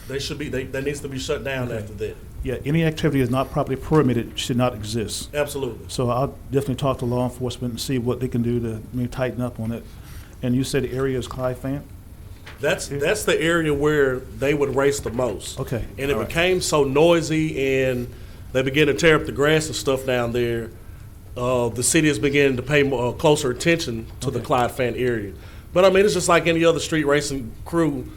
They needs to be shut down after that. Yeah, any activity is not properly permitted should not exist. Absolutely. So I'll definitely talk to law enforcement and see what they can do to maybe tighten up on it. And you said the area is Clyde Fant? That's the area where they would race the most. Okay. And it All right. became so noisy, and they began to tear up the grass and stuff down there. The city is beginning to pay more, closer attention to the Clyde Fant area. But I mean, it's just like any other street racing crew.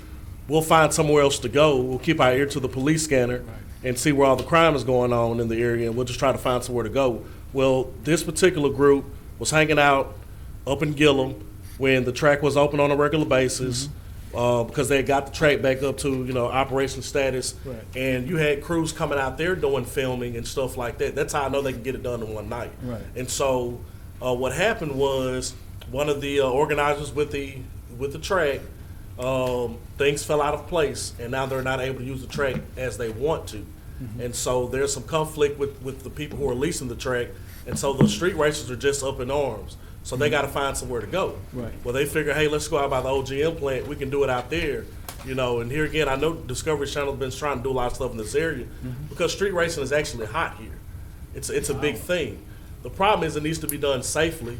We'll find somewhere else to go. We'll keep our ear to the police scanner and see where all the crime is going on in the area, and we'll just try to find somewhere to go. Well, this particular group was hanging out up in Gillum when the track was open on a regular basis. Because they had got the track back up to, operation status. Right. And you had crews coming out there doing filming and stuff like that. That's how I know they can get it done in one night. Right. And so what happened was one of the organizers with the track, things fell out of place, and now they're not able to use the track as they want to. And so there's some conflict with the people who are leasing the track, and so the street racers are just up in arms. So they got to find somewhere to go. Right. Well, they figure, hey, let's go out by the OGM plant. We can do it out there, And here again, I know Discovery Channel has been trying to do a lot of stuff in this area because street racing is actually hot here. It's a big thing. The problem is it needs to be done safely,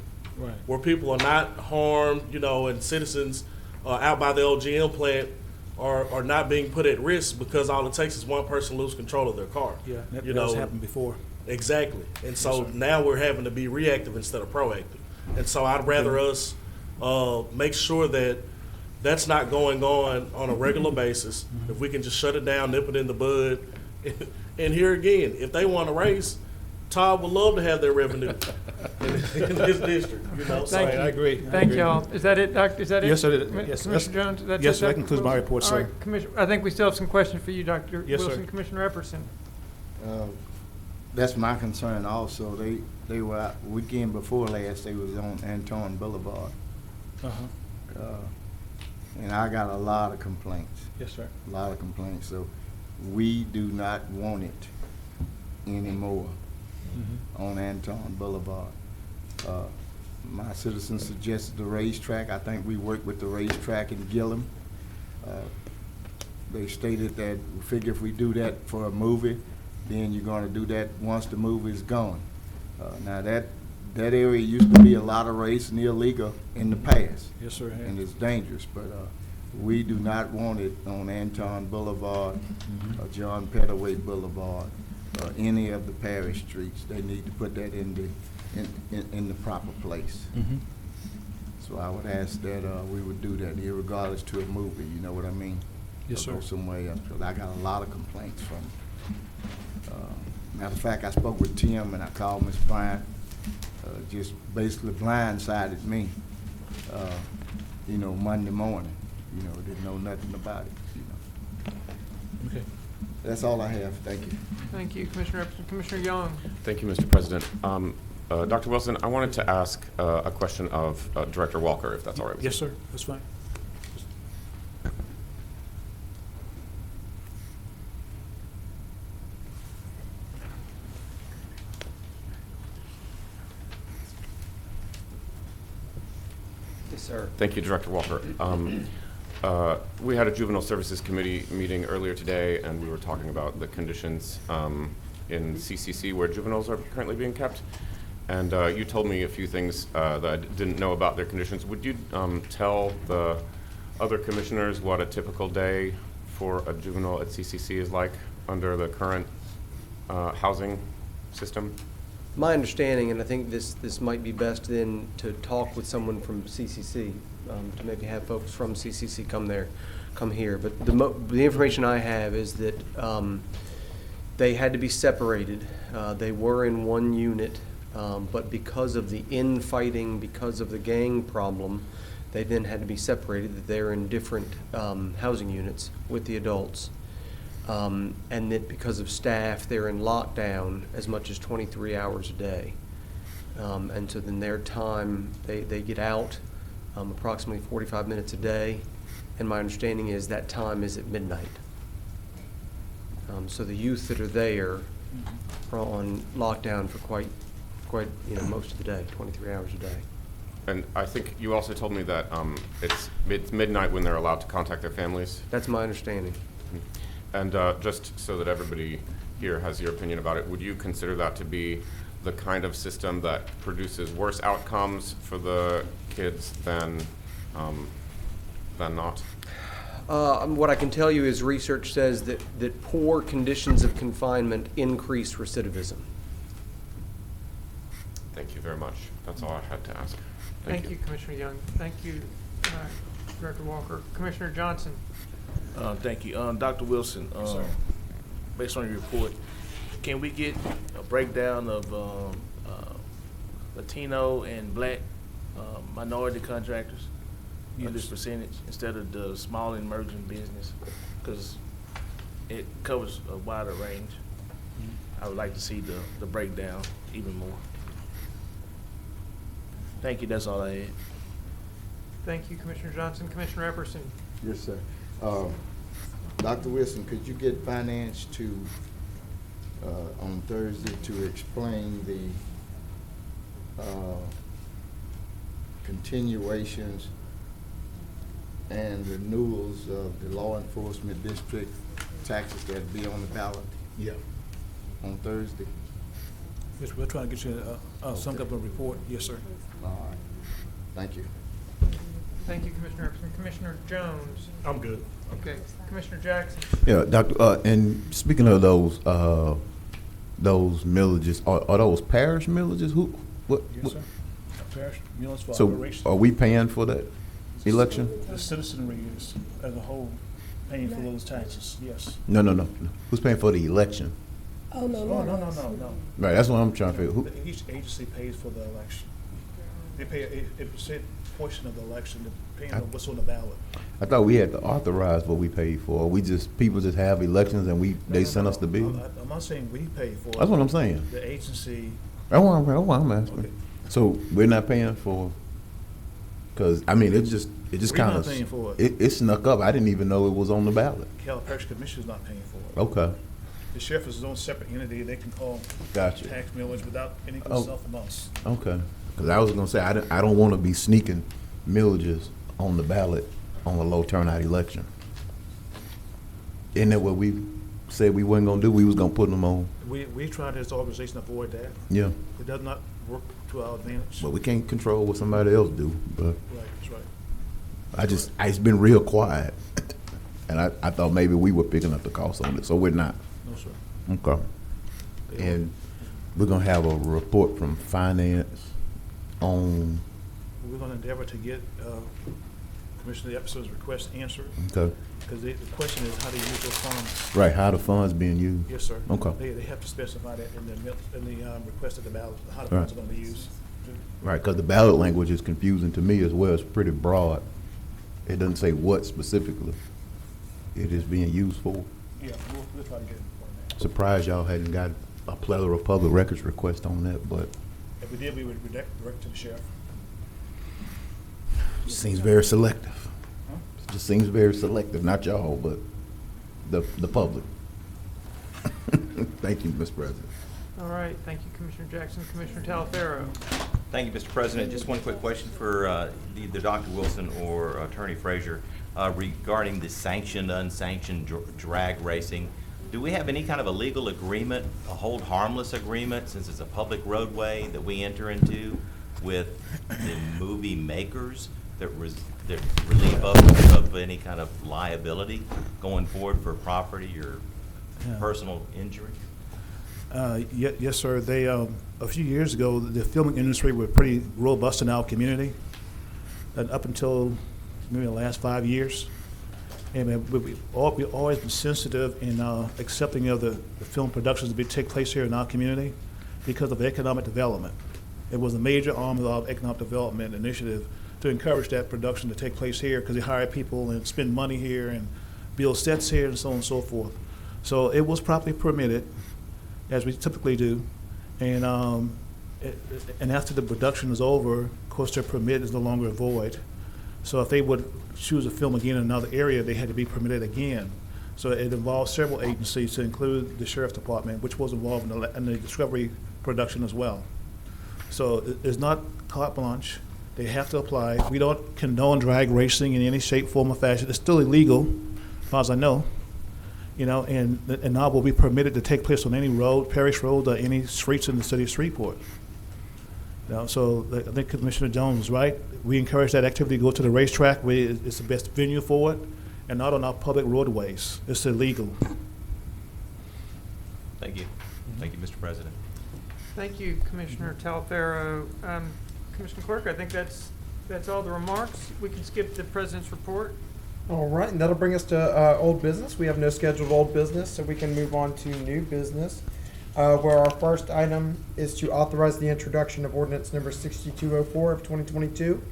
where people are not harmed, and citizens out by the OGM plant are not being put at risk because all it takes is one person lose control of their car. Yeah, that has happened before. Exactly. And so now we're having to be reactive instead of proactive. And so I'd rather us make sure that that's not going on a regular basis. If we can just shut it down, nip it in the bud. And here again, if they want to race, Todd would love to have their revenue in his district. Thank you. I agree. Thank y'all. Is that it, Doctor? Is that it? Yes, sir. Yes, Commissioner Jones? That's yes, it, sir. That Dr. concludes my Wilson? report, All sir. right, Commissioner, I think we still have some questions for you, Dr. Yes, sir. Wilson. Commissioner Epperson. that's my concern also. They were out weekend before last, they was on Anton Boulevard. And I got a lot of complaints. Yes, sir. A lot of complaints. So we do not want it anymore on Anton Boulevard. My citizens suggested the racetrack. I think we worked with the racetrack in Gillum. They stated that we figure if we do that for a movie, then you're going to do that once the movie is gone. Now that area used to be a lot of racing illegal in the past. Yes, sir. And it's dangerous, but we do not want it on Anton Boulevard, or John Pettaway Boulevard, or any of the parish streets. They need to put that in the proper place. So I would ask that we would do that, irregardless to a movie. You know what I mean? Yes, sir. Go somewhere else. 'Cause I got a lot of complaints from. Matter of fact, I spoke with Tim and I called Ms. Bryant. Just basically blindsided me. Monday morning. Didn't know nothing about it. Okay. That's all I have. Thank you. Thank you, Commissioner Epperson. Commissioner Young. Thank you, Mr. President. Dr. Wilson, I wanted to ask a question of Director Walker, if that's all right with you. Yes, sir. That's fine. Yes, sir. Thank you, Director Walker. We had a Juvenile Services Committee meeting earlier today, and we were talking about the conditions in CCC where juveniles are currently being kept. And you told me a few things that I didn't know about their conditions. Would you tell the other commissioners what a typical day for a juvenile at CCC is like under the current housing system? My understanding, and I think this might be best then to talk with someone from CCC, to maybe have folks from CCC come here. But the information I have is that they had to be separated. They were in one unit, but because of the infighting, because of the gang problem, they then had to be separated. That they're in different housing units with the adults. And that because of staff, they're in lockdown as much as 23 hours a day. And so then their time, they get out approximately 45 minutes a day. And my understanding is that time is at midnight. So the youth that are there are on lockdown for quite most of the day, 23 hours a day. And I think you also told me that it's midnight when they're allowed to contact their families. That's my understanding. And just so that everybody here has your opinion about it, would you consider that to be the kind of system that produces worse outcomes for the kids than not? What I can tell you is research says that poor conditions of confinement increase recidivism. Thank you very much. That's all I had to ask. Thank you, Commissioner Young. Thank you, Director Walker. Commissioner Johnson. Thank you. Dr. Wilson, based on your report, can we get a breakdown of Latino and Black minority contractors in this percentage instead of the small emerging business? Because it covers a wider range. I would like to see the breakdown even more. Thank you. That's all I had. Thank you, Commissioner Johnson. Commissioner Epperson. Yes, sir. Dr. Wilson, could you get finance to, on Thursday, to explain the continuations and renewals of the law enforcement district taxes that be on the ballot? Yeah. On Thursday? Yes, we're trying to get you some type of report. Yes, sir. All right. Thank you. Thank you, Commissioner Epperson. Commissioner Jones. I'm good. Okay. Commissioner Jackson. Yeah, Doctor. And speaking of those millages, are those parish millages? What? Yes, sir. Parish mills for So, operations. are we paying for that election? The citizenry is, as a whole, paying for those taxes. Yes. No. Who's paying for the election? Oh, no. Right, that's what I'm trying to figure. Who? Each agency pays for the election. They pay a percent portion of the election paying on what's on the ballot. I thought we had to authorize what we paid for. People just have elections and they send us the bill. I'm not saying we pay for it. That's what I'm saying. The agency. That's what I'm asking. Okay. So we're not paying for, because, I mean, it just We're kind not of, paying for it. it snuck up. I didn't even know it was on the ballot. Parish Commission's not paying for it. Okay, The sheriff is his own separate entity. They can call Gotcha. tax millage without any Oh. consent from us. okay. Because I was gonna say, I don't want to be sneaking millages on the ballot on a low turnout election. Isn't that what we said we wasn't gonna do? We was gonna put them on, We tried as an organization to avoid that. yeah. It does not work to our advantage. But we can't control what somebody else do, but Right, that's right. it's been real quiet. And I thought maybe we were picking up the cost on it, so we're not. No, sir. Okay. And we're gonna have a report from finance on, We're gonna endeavor to get Commissioner Epson's request answered, okay, because the question is how to use those funds. right, how the funds being used? Yes, sir. Okay. They have to specify that in the request of the ballot, how the Right. funds are gonna be used. Right, because the ballot language is confusing to me as well. It's pretty broad. It doesn't say what specifically it is being used for. Yeah, we'll try to get it on that. Surprised y'all hadn't got a plethora of public records requests on that, but If we did, we would direct to the sheriff. it seems very selective. It just seems very selective, not y'all, but the public. Thank you, Mr. President. All right, thank you, Commissioner Jackson. Commissioner Talaferro. Thank you, Mr. President. Just one quick question for either Dr. Wilson or Attorney Frazier regarding the sanctioned, unsanctioned drag racing. Do we have any kind of a legal agreement, a hold harmless agreement, since it's a public roadway that we enter into with the movie makers that relieve us of any kind of liability going forward for property or personal injury? Yes, sir. They, a few years ago, the filming industry was pretty robust in our community. And up until maybe the last 5 years. And we've always been sensitive in accepting of the film productions that take place here in our community because of economic development. It was a major arm of our economic development initiative to encourage that production to take place here because they hire people and spend money here and build sets here and so on and so forth. So it was properly permitted, as we typically do. And after the production is over, of course, their permit is no longer void. So if they would choose a film again in another area, they had to be permitted again. So it involved several agencies, to include the Sheriff's Department, which was involved in the Discovery production as well. So it's not carte blanche. They have to apply. We don't condone drag racing in any shape, form, or fashion. It's still illegal, as far as I know. You know, and now will be permitted to take place on any road, parish road, or any streets in the city of Shreveport. You know, so I think Commissioner Jones was right. We encourage that activity to go to the racetrack where it's the best venue for it, and not on our public roadways. It's illegal. Thank you. Thank you, Mr. President. Thank you, Commissioner Talaferro. Commissioner Clerk, I think that's all the remarks. We can skip the President's report. All right, and that'll bring us to old business. We have no scheduled old business, so we can move on to new business, where our first item is to authorize the introduction of ordinance number 6204 of 2022.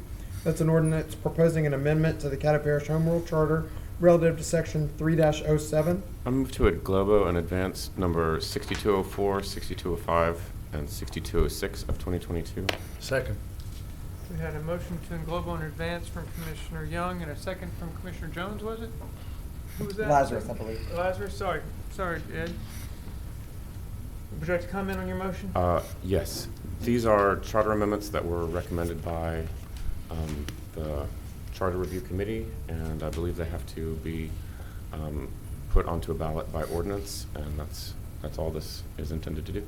That's an ordinance proposing an amendment to the Caddo Parish Home Rule Charter relative to section 3-07. I move to it Globo and advance number 6204, 6205, and 6206 of 2022. Second. We had a motion to englobo in advance from Commissioner Young and a second from Commissioner Jones, was it? Who was that? Lazarus, I believe. Lazarus, sorry, Ed. Would you like to comment on your motion? Yes. These are charter amendments that were recommended by the Charter Review Committee, and I believe they have to be put onto a ballot by ordinance, and that's all this is intended to do.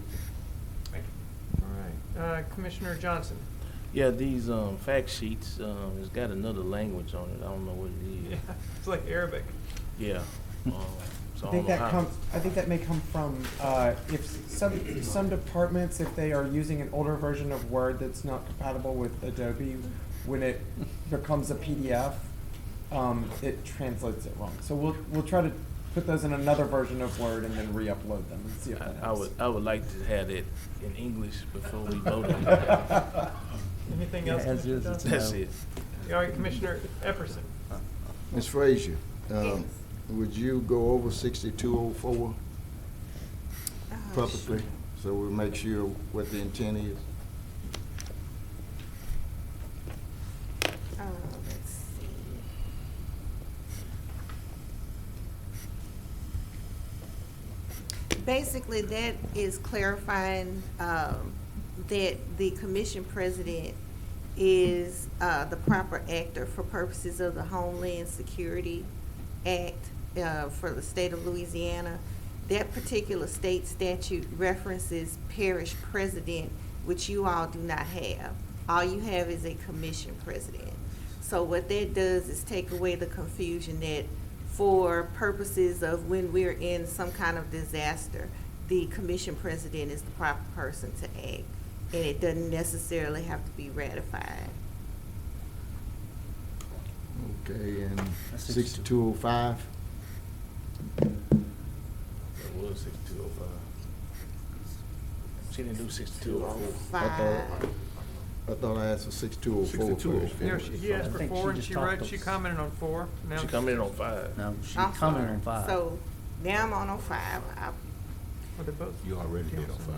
Thank you. All right. Commissioner Johnson. Yeah, these fact sheets, it's got another language on it. I don't know what it is. Yeah, it's like Arabic. Yeah. So I think that may come from if some departments, if they are using an older version of Word that's not compatible with Adobe, when it becomes a PDF, it translates it wrong. So we'll try to put those in another version of Word and then re-upload them and see if that helps. I would like to have it in English before we vote on it. Anything else? That's it. All right, Commissioner Epperson. Ms. Frazier, would you go over 6204 publicly, so we'll make sure what the intent is? Let's see. Basically, that is clarifying that the commission president is the proper actor for purposes of the Homeland Security Act for the state of Louisiana. That particular state statute references parish president, which you all do not have. All you have is a commission president. So what that does is take away the confusion that for purposes of when we're in some kind of disaster, the commission president is the proper person to act, and it doesn't necessarily have to be ratified. Okay, and 6205? That was 6205. She didn't do 6204. I thought I asked for 6204 first. No, he asked for 4 and she commented on 4. Now She commented on 5. No, she I'm commented sorry. on 5. So now I'm on 05. Well, they both You already did on 5.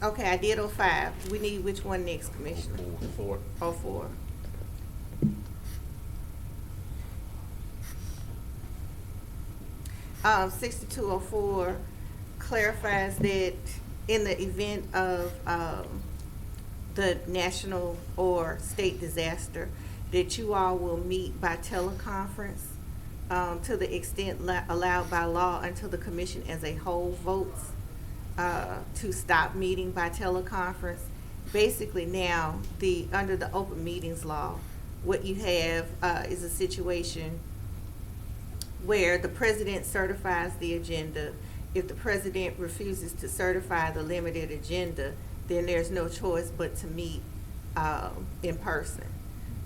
Okay, I did 05. We need which one next, Commissioner? 4. 04. Um, 6204 clarifies that in the event of the national or state disaster, that you all will meet by teleconference to the extent allowed by law until the commission as a whole votes to stop meeting by teleconference. Basically now, under the open meetings law, what you have is a situation where the president certifies the agenda. If the president refuses to certify the limited agenda, then there's no choice but to meet in person.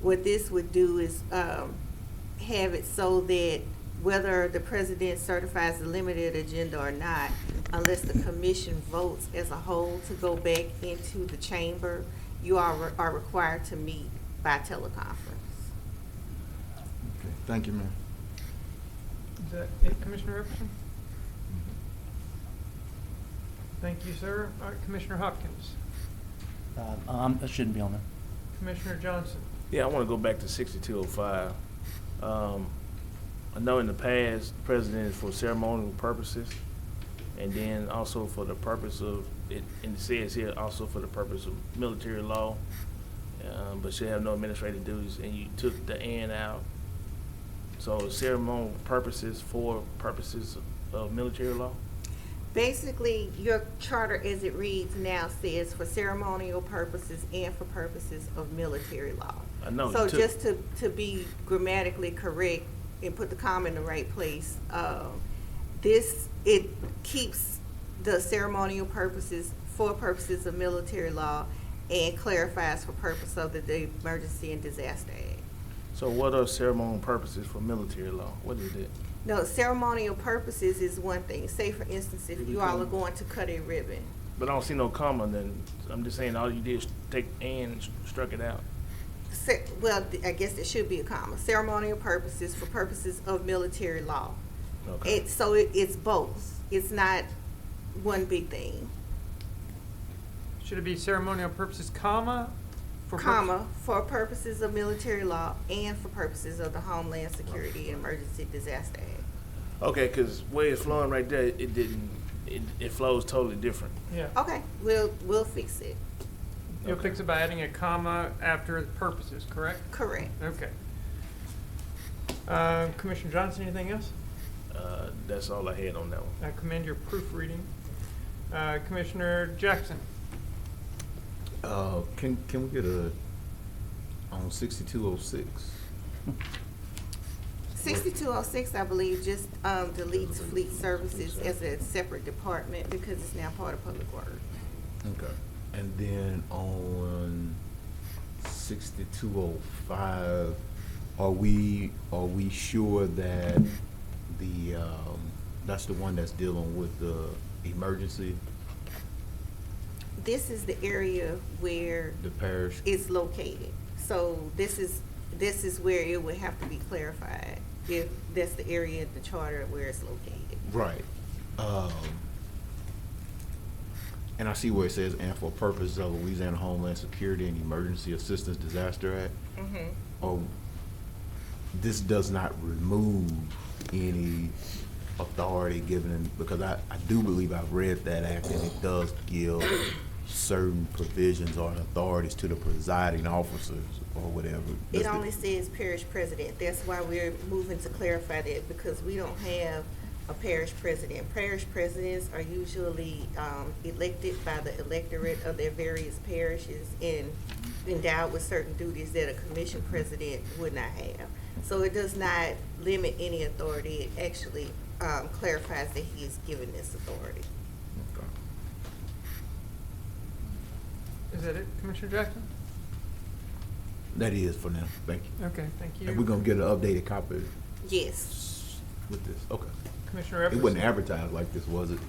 What this would do is have it so that whether the president certifies the limited agenda or not, unless the commission votes as a whole to go back into the chamber, you are required to meet by teleconference. Okay, thank you, ma'am. Is that it, Commissioner Epperson? Thank you, sir. All right, Commissioner Hopkins. That shouldn't be on there. Commissioner Johnson. Yeah, I want to go back to 6205. I know in the past, the president is for ceremonial purposes, and then also for the purpose of, and it says here, also for the purpose of military law, but should have no administrative duties, and you took the "and" out. So ceremonial purposes for purposes of military law? Basically, your charter as it reads now says for ceremonial purposes and for purposes of military law. I know. So just to be grammatically correct and put the comma in the right place, it keeps the ceremonial purposes for purposes of military law and clarifies for purpose of the Emergency and Disaster Act. So what are ceremonial purposes for military law? What is it? No, ceremonial purposes is one thing. Say, for instance, if you all are going to cut a ribbon. But I don't see no comma, then I'm just saying all you did is take "and" struck it out. Well, I guess there should be a comma. Ceremonial purposes for purposes of military law. Okay. It's both. It's not one big thing. Should it be ceremonial purposes, comma? For purposes of military law and for purposes of the Homeland Security and Emergency Disaster Act. Okay, because way it's flowing right there, it flows totally different. Yeah. Okay, we'll fix it. You'll fix it by adding a comma after purposes, correct? Correct. Okay. Commissioner Johnson, anything else? That's all I had on that one. I commend your proofreading. Commissioner Jackson. Can we get on 6206? 6206, I believe, just deletes fleet services as a separate department because it's now part of public works. Okay. And then on 6205, are we sure that that's the one that's dealing with the emergency? This is the area where the parish is located. So this is this is where it would have to be clarified, if that's the area of the charter where it's located. Right. And I see where it says, and for purposes of Louisiana Homeland Security and Emergency Assistance Disaster Act. Mhm. Oh, this does not remove any authority given, because I do believe I've read that act, and it does give certain provisions or authorities to the presiding officers or whatever. It only says parish president. That's why we're moving to clarify that, because we don't have a parish president. Parish presidents are usually elected by the electorate of their various parishes and endowed with certain duties that a commission president would not have. So it does not limit any authority. It actually clarifies that he is given this authority. Is that it, Commissioner Jackson? That is for now. Thank you. Okay, thank you. And we're gonna get an updated copy Yes. with this. Okay. Commissioner It wasn't Epperson? advertised like this, was it?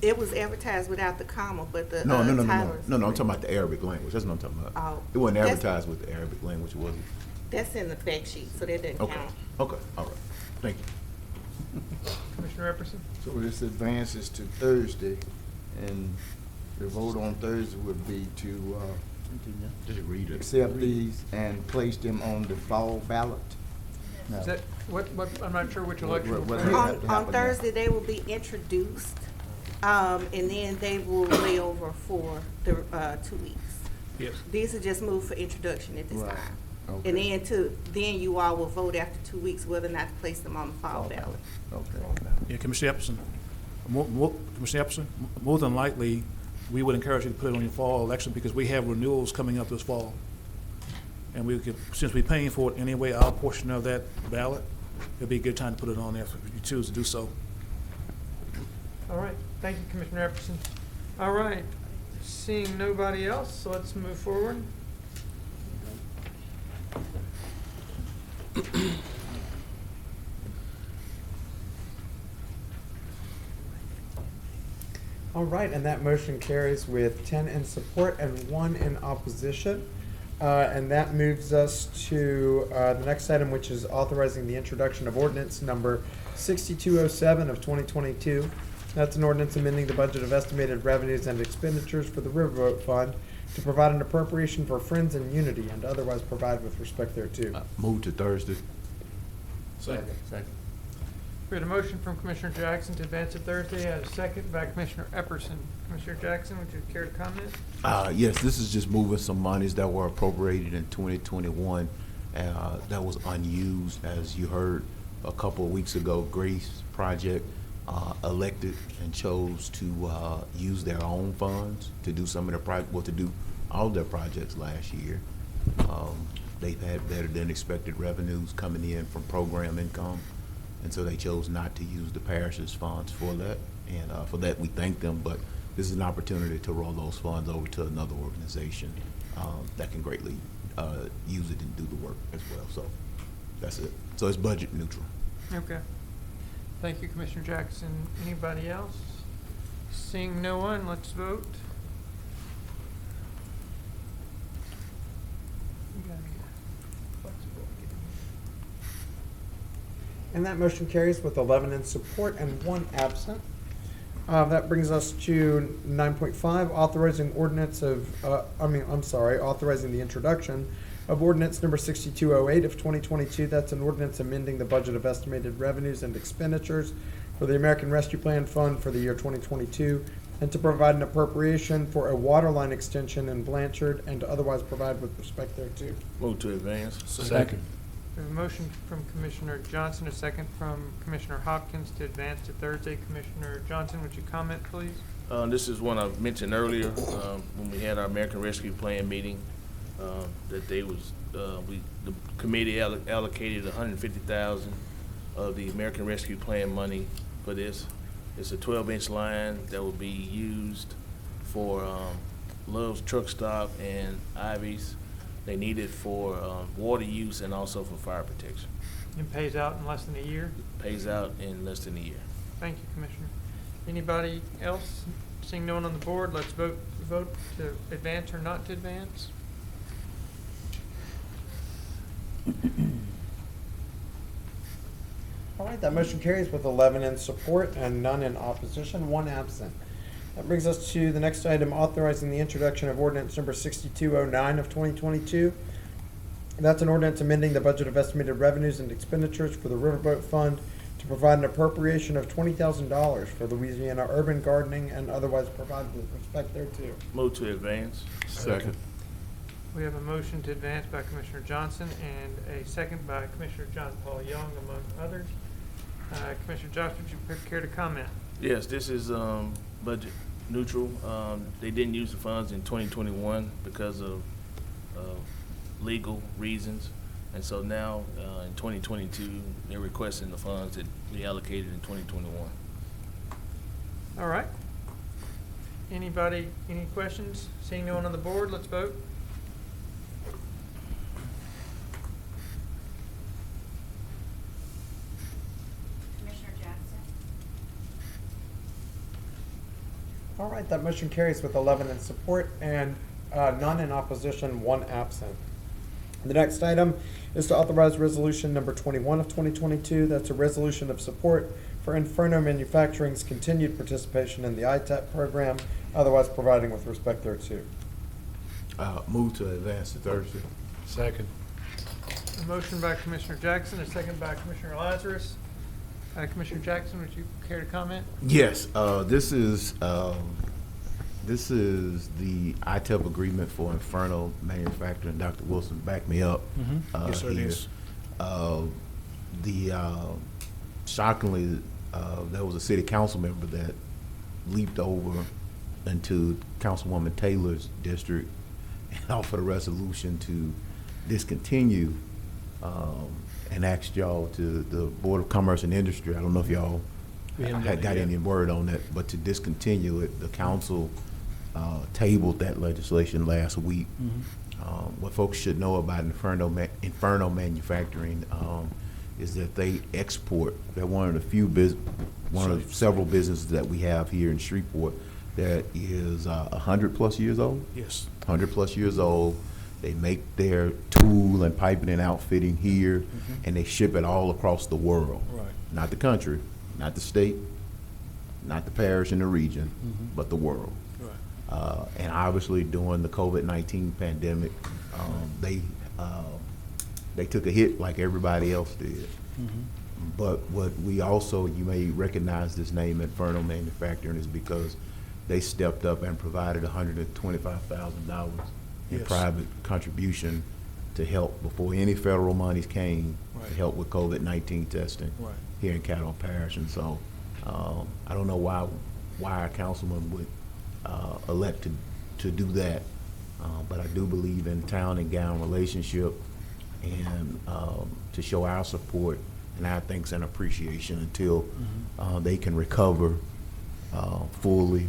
It was advertised without the comma, but the No. I'm titles. talking about the Arabic language. That's what I'm talking about. Oh. It wasn't That's- advertised with the Arabic language, was it? That's in the fact sheet, so that doesn't Okay. count. Okay. All right. Thank you. Commissioner Epperson? So this advances to Thursday, and the vote on Thursday would be to, Just read it. accept these and place them on the fall ballot. Is that, what, I'm not sure which election. what- we're what- doing. have to On happen now. Thursday, they will be introduced, and then they will lay over for the 2 weeks. Yes. These are just moved for introduction at this Right. time. Okay. And then you all will vote after 2 weeks whether or not to place them on the fall ballot. Okay. Yeah, Commissioner Epperson, Commissioner Epperson, more than likely, we would encourage you to put it on your fall election because we have renewals coming up this fall. And we could, since we're paying for it anyway, our portion of that ballot, it'd be a good time to put it on there if you choose to do so. All right, thank you, Commissioner Epperson. All right, seeing nobody else, so let's move forward. All right, and that motion carries with 10 in support and 1 in opposition. And that moves us to the next item, which is authorizing the introduction of ordinance number 6207 of 2022. That's an ordinance amending the budget of estimated revenues and expenditures for the Riverboat Fund to provide an appropriation for Friends and Unity and otherwise provide with respect thereto. Move to Thursday. Second. We had a motion from Commissioner Jackson to advance it Thursday, and a second by Commissioner Epperson. Commissioner Jackson, would you care to comment? Yes, this is just moving some monies that were appropriated in 2021 that was unused. As you heard a couple of weeks ago, Grace Project elected and chose to use their own funds to do some of their to do all their projects last year. They've had better than expected revenues coming in from program income, and so they chose not to use the parish's funds for that. And for that, we thank them, but this is an opportunity to roll those funds over to another organization that can greatly use it and do the work as well. So that's it. So it's budget neutral. Okay. Thank you, Commissioner Jackson. Anybody else? Seeing no one, let's vote. And that motion carries with 11 in support and 1 absent. That brings us to 9.5, authorizing authorizing the introduction of ordinance number 6208 of 2022. That's an ordinance amending the budget of estimated revenues and expenditures for the American Rescue Plan Fund for the year 2022, and to provide an appropriation for a water line extension in Blanchard and to otherwise provide with respect thereto. Move to advance. Second. We have a motion from Commissioner Johnson, a second from Commissioner Hopkins to advance to Thursday. Commissioner Johnson, would you comment, please? This is one I mentioned earlier, when we had our American Rescue Plan meeting, that they was, the committee allocated $150,000 of the American Rescue Plan money for this. It's a 12-inch line that will be used for, Love's Truck Stop and Ivy's. They need it for, water use and also for fire protection. It pays out in less than a year. Pays out in less than a year. Thank you, Commissioner. Anybody else? Seeing no one on the board, let's vote to advance or not to advance. All right, that motion carries with 11 in support and none in opposition, 1 absent. That brings us to the next item, authorizing the introduction of ordinance number 6209 of 2022. That's an ordinance amending the budget of estimated revenues and expenditures for the Riverboat Fund to provide an appropriation of $20,000 for Louisiana urban gardening and otherwise provide with respect thereto. Move to advance. Second. We have a motion to advance by Commissioner Johnson and a second by Commissioner John Paul Young, among others. Commissioner Johnson, would you care to comment? Yes, this is budget neutral. They didn't use the funds in 2021 because of legal reasons. And so now in 2022, they're requesting the funds that be allocated in 2021. All right. Anybody, any questions? Seeing no one on the board, let's vote. Commissioner Jackson? All right, that motion carries with 11 in support and none in opposition, 1 absent. The next item is to authorize resolution number 21 of 2022. That's a resolution of support for Inferno Manufacturing's continued participation in the ITEP program, otherwise providing with respect thereto. Move to advance to Thursday. Second. A motion by Commissioner Jackson, a second by Commissioner Lazarus. Commissioner Jackson, would you care to comment? Yes, this is the ITEP agreement for Inferno Manufacturing. Dr. Wilson, back me up. Yes, sir, it here. is. Shockingly, there was a city council member that leaped over into Councilwoman Taylor's district and offered a resolution to discontinue and asked y'all to the Board of Commerce and Industry. I don't know if y'all had got any word on that, but to discontinue it, the council tabled that legislation last week. What folks should know about Inferno Manufacturing is that they export. They're one of the few one of several businesses that we have here in Shreveport that is 100+ years old. Yes. 100+ years old. They make their tool and piping and outfitting here, and they ship it all across the world. Right. Not the country, not the state, not the parish and the region, but the world. Right. And obviously during the COVID-19 pandemic, they took a hit like everybody else did. But what we also, you may recognize this name, Inferno Manufacturing, is because they stepped up and provided $125,000 in private contribution to help before any federal monies came to help with COVID-19 testing here in Caddo Parish. And so I don't know why our councilman would elect to do that, but I do believe in town and gown relationship and to show our support and our thanks and appreciation until they can recover fully.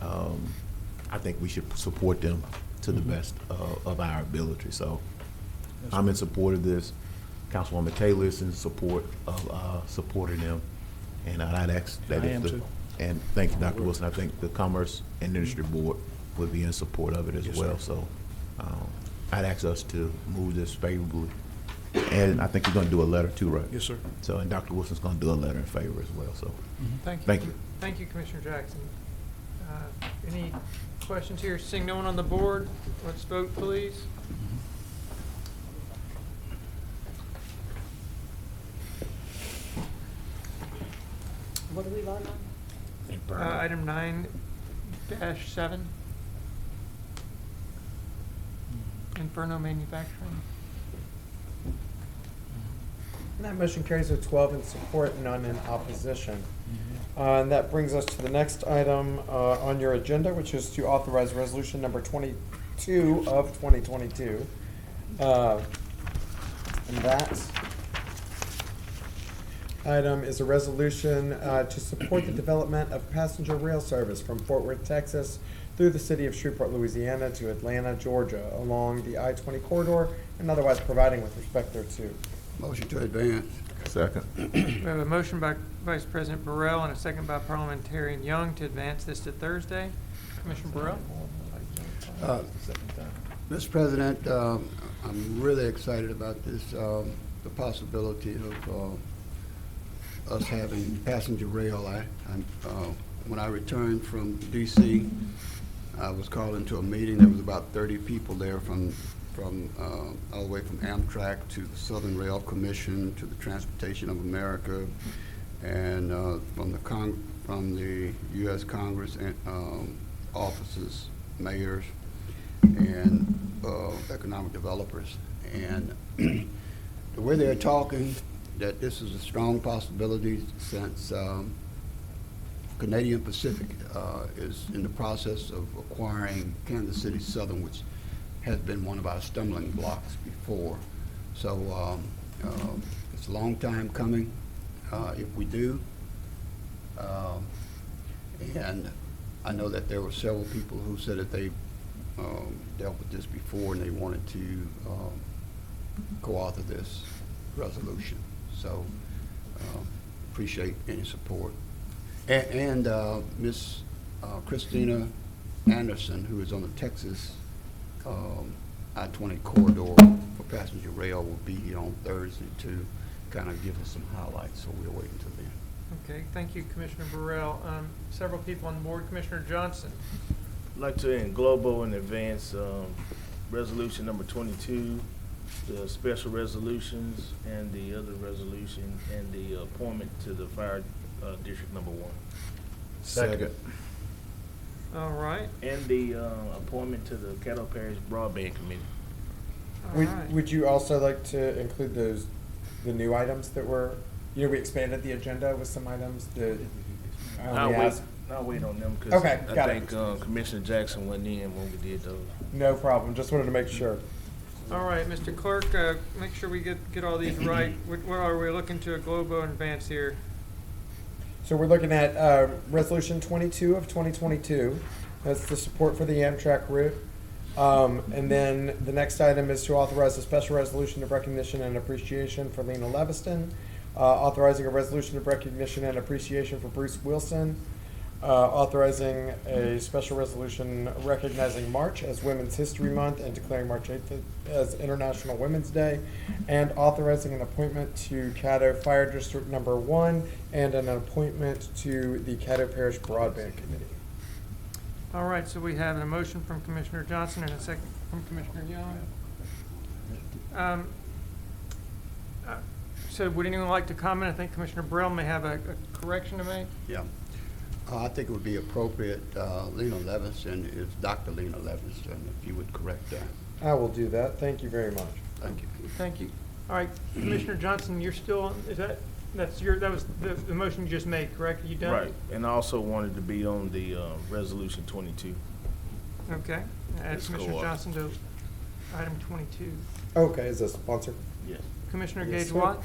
I think we should support them to the best of our ability. So I'm in support of this. Councilwoman Taylor is in support of supporting them. And I'd ask that and thank you, Dr. Wilson. I think the Commerce and Industry Board would be in support of it as well. Sir. So I'd ask us to move this favorably. And I think you're going to do a letter too, right? Yes, sir. So, and Dr. Wilson's going to do a letter in favor as well. So Thank you. Thank you. Thank you, Commissioner Jackson. Any questions here? Seeing no one on the board, let's vote, please. What do we vote on? Item 9-7. Inferno Manufacturing. And that motion carries with 12 in support, none in opposition. And that brings us to the next item on your agenda, which is to authorize resolution number 22 of 2022. And that item is a resolution to support the development of passenger rail service from Fort Worth, Texas, through the city of Shreveport, Louisiana, to Atlanta, Georgia, along the I-20 corridor, and otherwise providing with respect thereto. Motion to advance. Second. We have a motion by Vice President Burrell and a second by Parliamentarian Young to advance this to Thursday. Commissioner Burrell? Mr. President, I'm really excited about this, the possibility of us having passenger rail. When I returned from DC, I was called into a meeting. There was about 30 people there from all the way from Amtrak to the Southern Rail Commission to the Transportation of America, and from the U.S. Congress and offices, mayors, and economic developers. And the way they're talking, that this is a strong possibility since Canadian Pacific is in the process of acquiring Kansas City Southern, which has been one of our stumbling blocks before. So it's a long time coming if we do. And I know that there were several people who said that they dealt with this before and they wanted to co-author this resolution. So appreciate any support. And Miss Christina Anderson, who is on the Texas I-20 corridor for passenger rail, will be here on Thursday to kind of give us some highlights, so we'll wait until then. Okay, thank you, Commissioner Burrell. Several people on the board. Commissioner Johnson. I'd like to englobo in advance resolution number 22, the special resolutions, and the other resolution, and the appointment to the fire district number 1. Second. All right. And the appointment to the Caddo Parish Broadband Committee. Would you also like to include the new items that were, we expanded the agenda with some items that I'll wait on them because okay, I think Commissioner Jackson went in when we did those. No problem. Just wanted to make sure. All right, Mr. Clerk, make sure we get all these right. What are we looking to globo in advance here? So we're looking at Resolution 22 of 2022. That's the support for the Amtrak route. And then the next item is to authorize a special resolution of recognition and appreciation for Lena Leviston, authorizing a resolution of recognition and appreciation for Bruce Wilson, authorizing a special resolution recognizing March as Women's History Month and declaring March 8th as International Women's Day, and authorizing an appointment to Caddo Fire District Number 1 and an appointment to the Caddo Parish Broadband Committee. All right, so we have a motion from Commissioner Johnson and a second from Commissioner Young. So would anyone like to comment? I think Commissioner Burrell may have a correction to make. Yeah. I think it would be appropriate, Lena Levinson is Dr. Lena Levinson, if you would correct that. I will do that. Thank you very much. Thank you. Thank you. All right, Commissioner Johnson, you're still on, that was the motion you just made, correct? Are you done? Right, and I also wanted to be on the resolution 22. Okay, add Let's Commissioner go Johnson to item 22. Okay, is this sponsored? Yes. Commissioner Yes, Gage sir. Watt?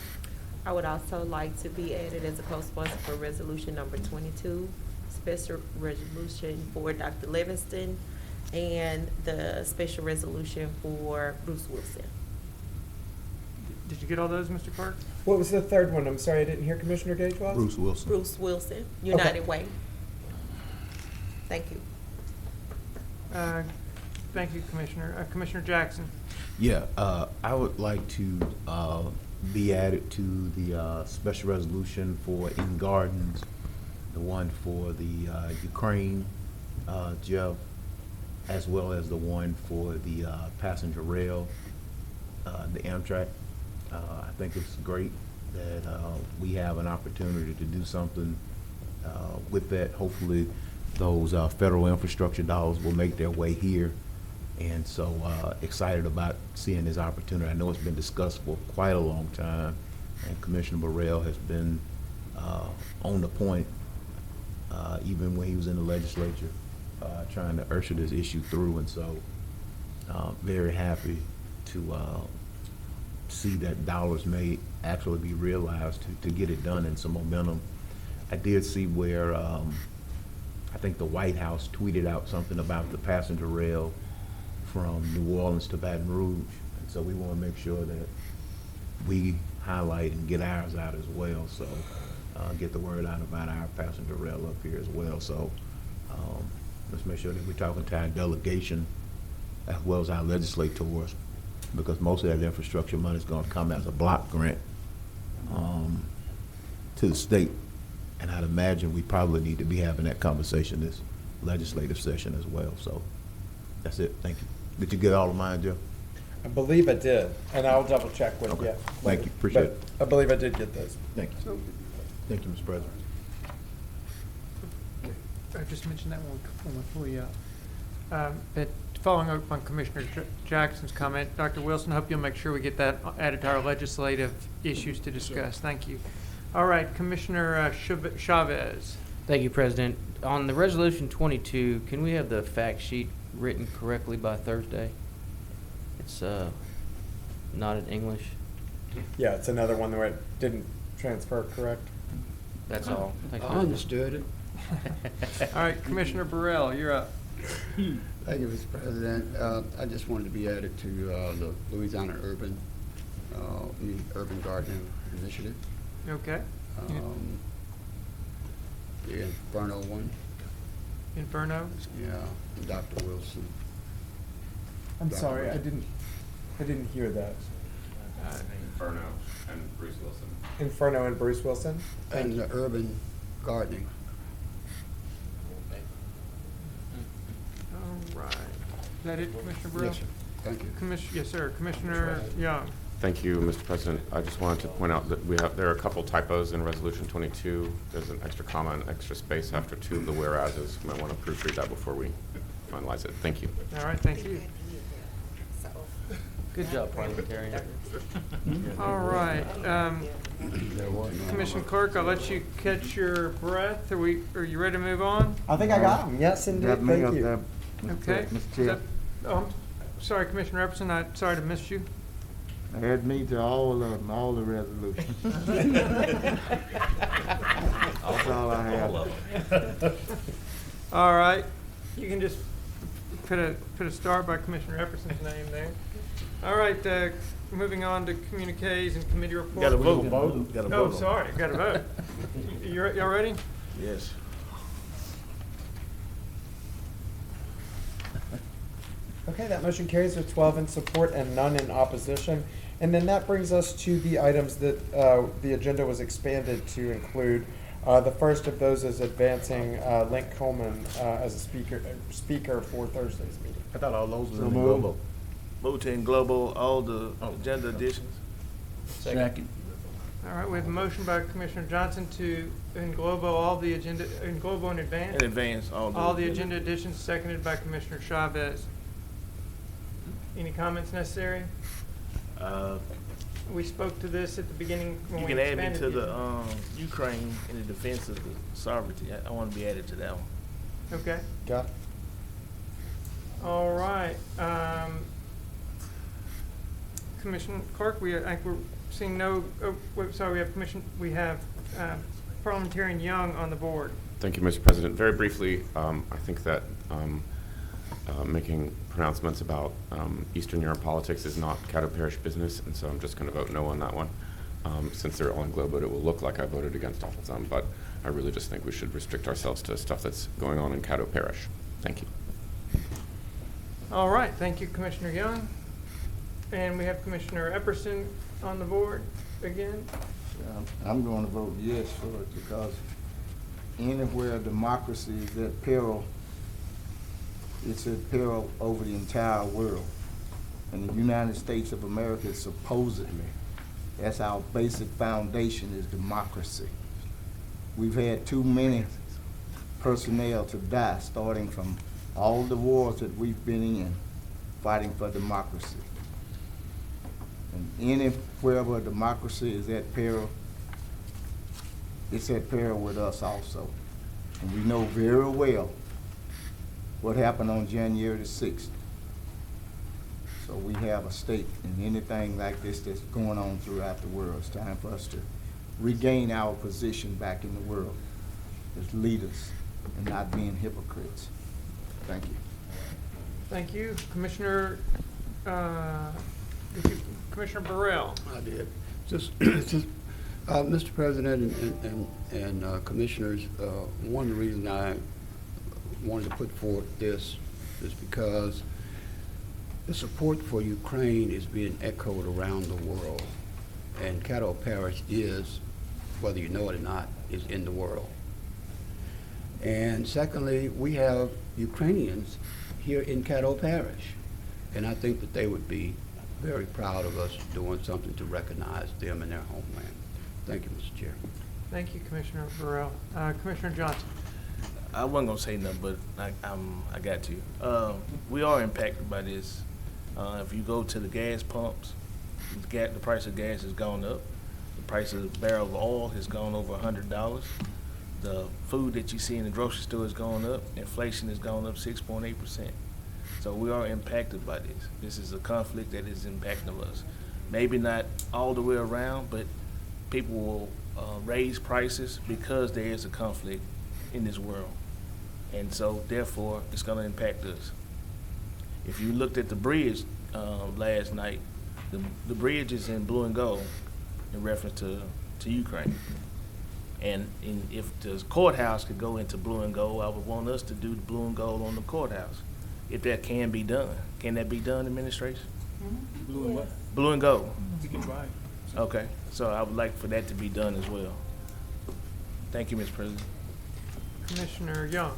I would also like to be added as a co-sponsor for resolution number 22, special resolution for Dr. Livingston, and the special resolution for Bruce Wilson. Did you get all those, Mr. Clerk? What was the third one? I'm sorry, I didn't hear Commissioner Gage Watts. Bruce Wilson. Bruce Wilson, United Way. Thank you. Thank you, Commissioner. Commissioner Jackson? Yeah, I would like to be added to the special resolution for Eden Gardens, the one for the Ukraine, Jeff, as well as the one for the passenger rail, the Amtrak. I think it's great that we have an opportunity to do something with that. Hopefully those federal infrastructure dollars will make their way here. And so excited about seeing this opportunity. I know it's been discussed for quite a long time, and Commissioner Burrell has been on the point, even when he was in the legislature, trying to usher this issue through. And so very happy to see that dollars may actually be realized to get it done and some momentum. I did see where I think the White House tweeted out something about the passenger rail from New Orleans to Baton Rouge. And so we want to make sure that we highlight and get ours out as well. So get the word out about our passenger rail up here as well. So let's make sure that we're talking to our delegation as well as our legislators, because most of that infrastructure money is going to come as a block grant to to the state. And I'd imagine we probably need to be having that conversation this legislative session as well. So that's it. Thank you. Did you get all of mine, Joe? I believe I did, and I'll double check with you. Thank you. Appreciate it. I believe I did get those. Thank you. Thank you, Mr. President. I just mentioned that one before you. But following up on Commissioner Jackson's comment, Dr. Wilson, I hope you'll make sure we get that added to our legislative issues to discuss. Thank you. All right, Commissioner Chavez. Thank you, President. On the Resolution 22, can we have the fact sheet written correctly by Thursday? It's not in English. Yeah, it's another one where it didn't transfer correct. That's all. Thank you. I understood it. All right, Commissioner Burrell, you're up. Thank you, Mr. President. I just wanted to be added to the Louisiana Urban Gardening Initiative. Okay. The Inferno one. Inferno? Yeah, Dr. Wilson. I'm Dr. sorry, I Wilson. didn't hear that. Inferno and Bruce Wilson. Inferno and Bruce Wilson? And the Urban Gardening. All right. Is that it, Commissioner Burrell? Yes, sir. Thank you. Yes, sir. Commissioner Young. Thank you, Mr. President. I just wanted to point out that there are a couple typos in Resolution 22. There's an extra comma and extra space after two of the whereases. You might want to proofread that before we finalize it. Thank you. All right, thank you. Good job, parliamentarian. All right. Commission Clerk, I'll let you catch your breath. Are you ready to move on? I think I got them. Yes, indeed. Got me Thank up you. there, Okay. Mr. Is Chair. that- oh, I'm sorry, Commissioner Epperson. I'm sorry to miss you. Add me to all of them, all the resolutions. That's all I have. All right. You can just put a star by Commissioner Epperson's name there. All right. Moving on to communiques and committee reports. Got to vote. Got to Oh, vote. sorry. Got to vote. Y'all ready? Yes. Okay, that motion carries with 12 in support and none in opposition. And then that brings us to the items that the agenda was expanded to include. The first of those is advancing Link Coleman as a speaker for Thursday's meeting. I thought all those were in the moved. global. Move to englobo all the agenda additions. Second. All right. We have a motion by Commissioner Johnson to englobo all the agenda, englobo in advance. In advance, All the agenda additions, seconded by Commissioner Chavez. Any comments necessary? We spoke to this at the beginning when You we can add me expanded to the the Ukraine in the defense of the sovereignty. I want to be added to that one. Okay. Got it? All right. Commission Clerk, I think we're seeing no, we have Parliamentarian Young on the board. Thank you, Mr. President. Very briefly, I think that making pronouncements about Eastern Europe politics is not Caddo Parish business, and so I'm just going to vote no on that one. Since they're all in Globo, it will look like I voted against all of them, but I really just think we should restrict ourselves to stuff that's going on in Caddo Parish. Thank you. All right. Thank you, Commissioner Young. And we have Commissioner Epperson on the board again. I'm going to vote yes for it because anywhere democracy is at peril, it's at peril over the entire world. And the United States of America is supposedly, that's our basic foundation is democracy. We've had too many personnel to die, starting from all the wars that we've been in, fighting for democracy. And anywhere where democracy is at peril, it's at peril with us also. And we know very well what happened on January the 6th. So we have a stake in anything like this that's going on throughout the world. It's time for us to regain our position back in the world as leaders and not being hypocrites. Thank you. Thank you. Commissioner Burrell. I did. Mr. President and Commissioners, one of the reasons I wanted to put forth this is because the support for Ukraine is being echoed around the world. And Caddo Parish is whether you know it or not, is in the world. And secondly, we have Ukrainians here in Caddo Parish, and I think that they would be very proud of us doing something to recognize them in their homeland. Thank you, Mr. Chair. Thank you, Commissioner Burrell. Commissioner Johnson. I wasn't gonna say nothing, but I got to. We are impacted by this. If you go to the gas pumps, the price of gas has gone up. The price of a barrel of oil has gone over $100. The food that you see in the grocery store has gone up. Inflation has gone up 6.8%. So we are impacted by this. This is a conflict that is impacting us. Maybe not all the way around, but people will raise prices because there is a conflict in this world. And so therefore, it's gonna impact us. If you looked at the bridge last night, the bridge is in blue and gold in reference to Ukraine. And if the courthouse could go into blue and gold, I would want us to do the blue and gold on the courthouse. If that can be done. Can that be done, administration? Blue and what? Blue and gold. You can try. Okay, so I would like for that to be done as well. Thank you, Mr. President. Commissioner Young.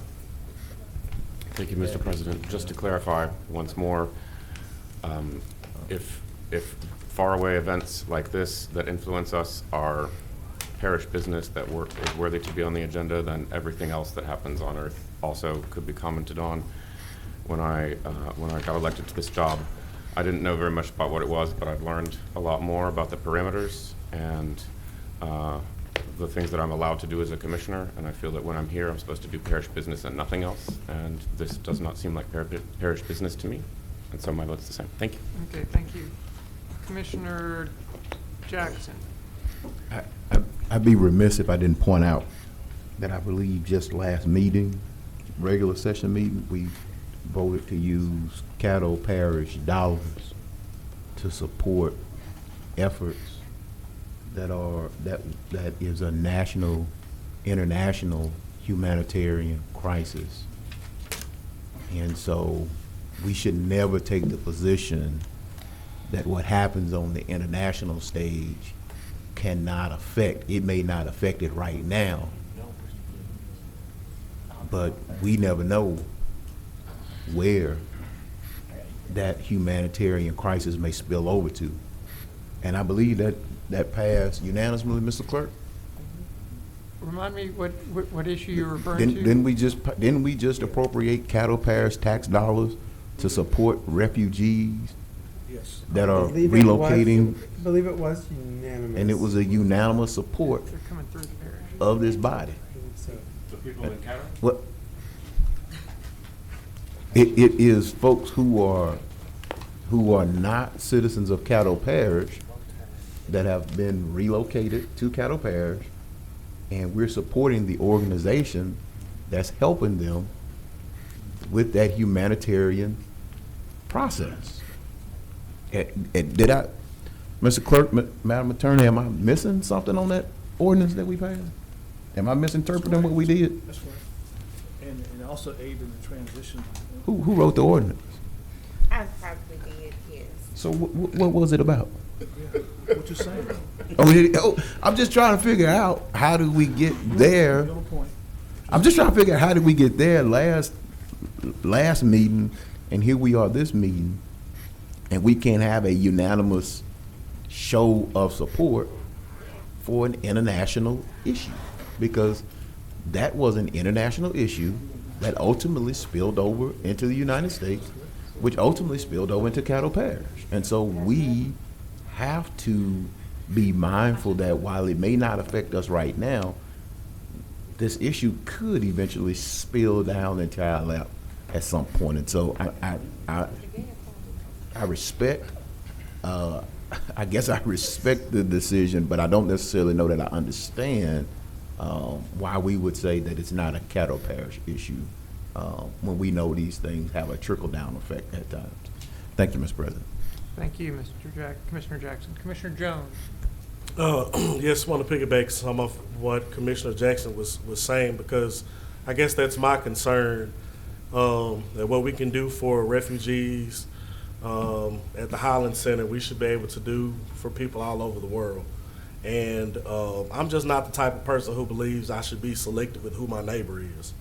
Thank you, Mr. President. Just to clarify once more, if faraway events like this that influence us are parish business that is worthy to be on the agenda, then everything else that happens on earth also could be commented on. When I got elected to this job, I didn't know very much about what it was, but I've learned a lot more about the perimeters and the things that I'm allowed to do as a commissioner, and I feel that when I'm here, I'm supposed to do parish business and nothing else, and this does not seem like parish business to me, and so my vote's the same. Thank you. Okay, thank you. Commissioner Jackson. I'd be remiss if I didn't point out that I believe just last meeting, regular session meeting, we voted to use Caddo Parish dollars to support efforts that is a national, international humanitarian crisis. And so we should never take the position that what happens on the international stage cannot affect, it may not affect it right now, but we never know where that humanitarian crisis may spill over to. And I believe that passed unanimously, Mr. Clerk. Remind me what issue you're referring to? Didn't we just appropriate Caddo Parish tax dollars to support refugees that are relocating? I believe it was unanimous. And it was a unanimous support They're coming through the parish. of this body. The people in Caddo? What? It is folks who are not citizens of Caddo Parish that have been relocated to Caddo Parish, and we're supporting the organization that's helping them with that humanitarian process. Did I, Mr. Clerk, Madam Attorney, am I missing something on that ordinance that we passed? Am I misinterpreting what we did? That's right. And also aid in the transition. Who wrote the ordinance? I probably did, yes. So what was it about? Yeah. What you saying? I'm just trying to figure out how do we get there. I'm just trying to figure out how did we get there last meeting, and here we are this meeting, and we can't have a unanimous show of support for an international issue, because that was an international issue that ultimately spilled over into the United States, which ultimately spilled over into Caddo Parish. And so we have to be mindful that while it may not affect us right now, this issue could eventually spill down into our lap at some point. And so I respect, I guess I respect the decision, but I don't necessarily know that I understand why we would say that it's not a Caddo Parish issue when we know these things have a trickle-down effect at times. Thank you, Mr. President. Thank you, Commissioner Jackson. Commissioner Jones. Yes, want to piggyback some of what Commissioner Jackson was saying, because I guess that's my concern, that what we can do for refugees at the Highland Center, we should be able to do for people all over the world. And I'm just not the type of person who believes I should be selective with who my neighbor is.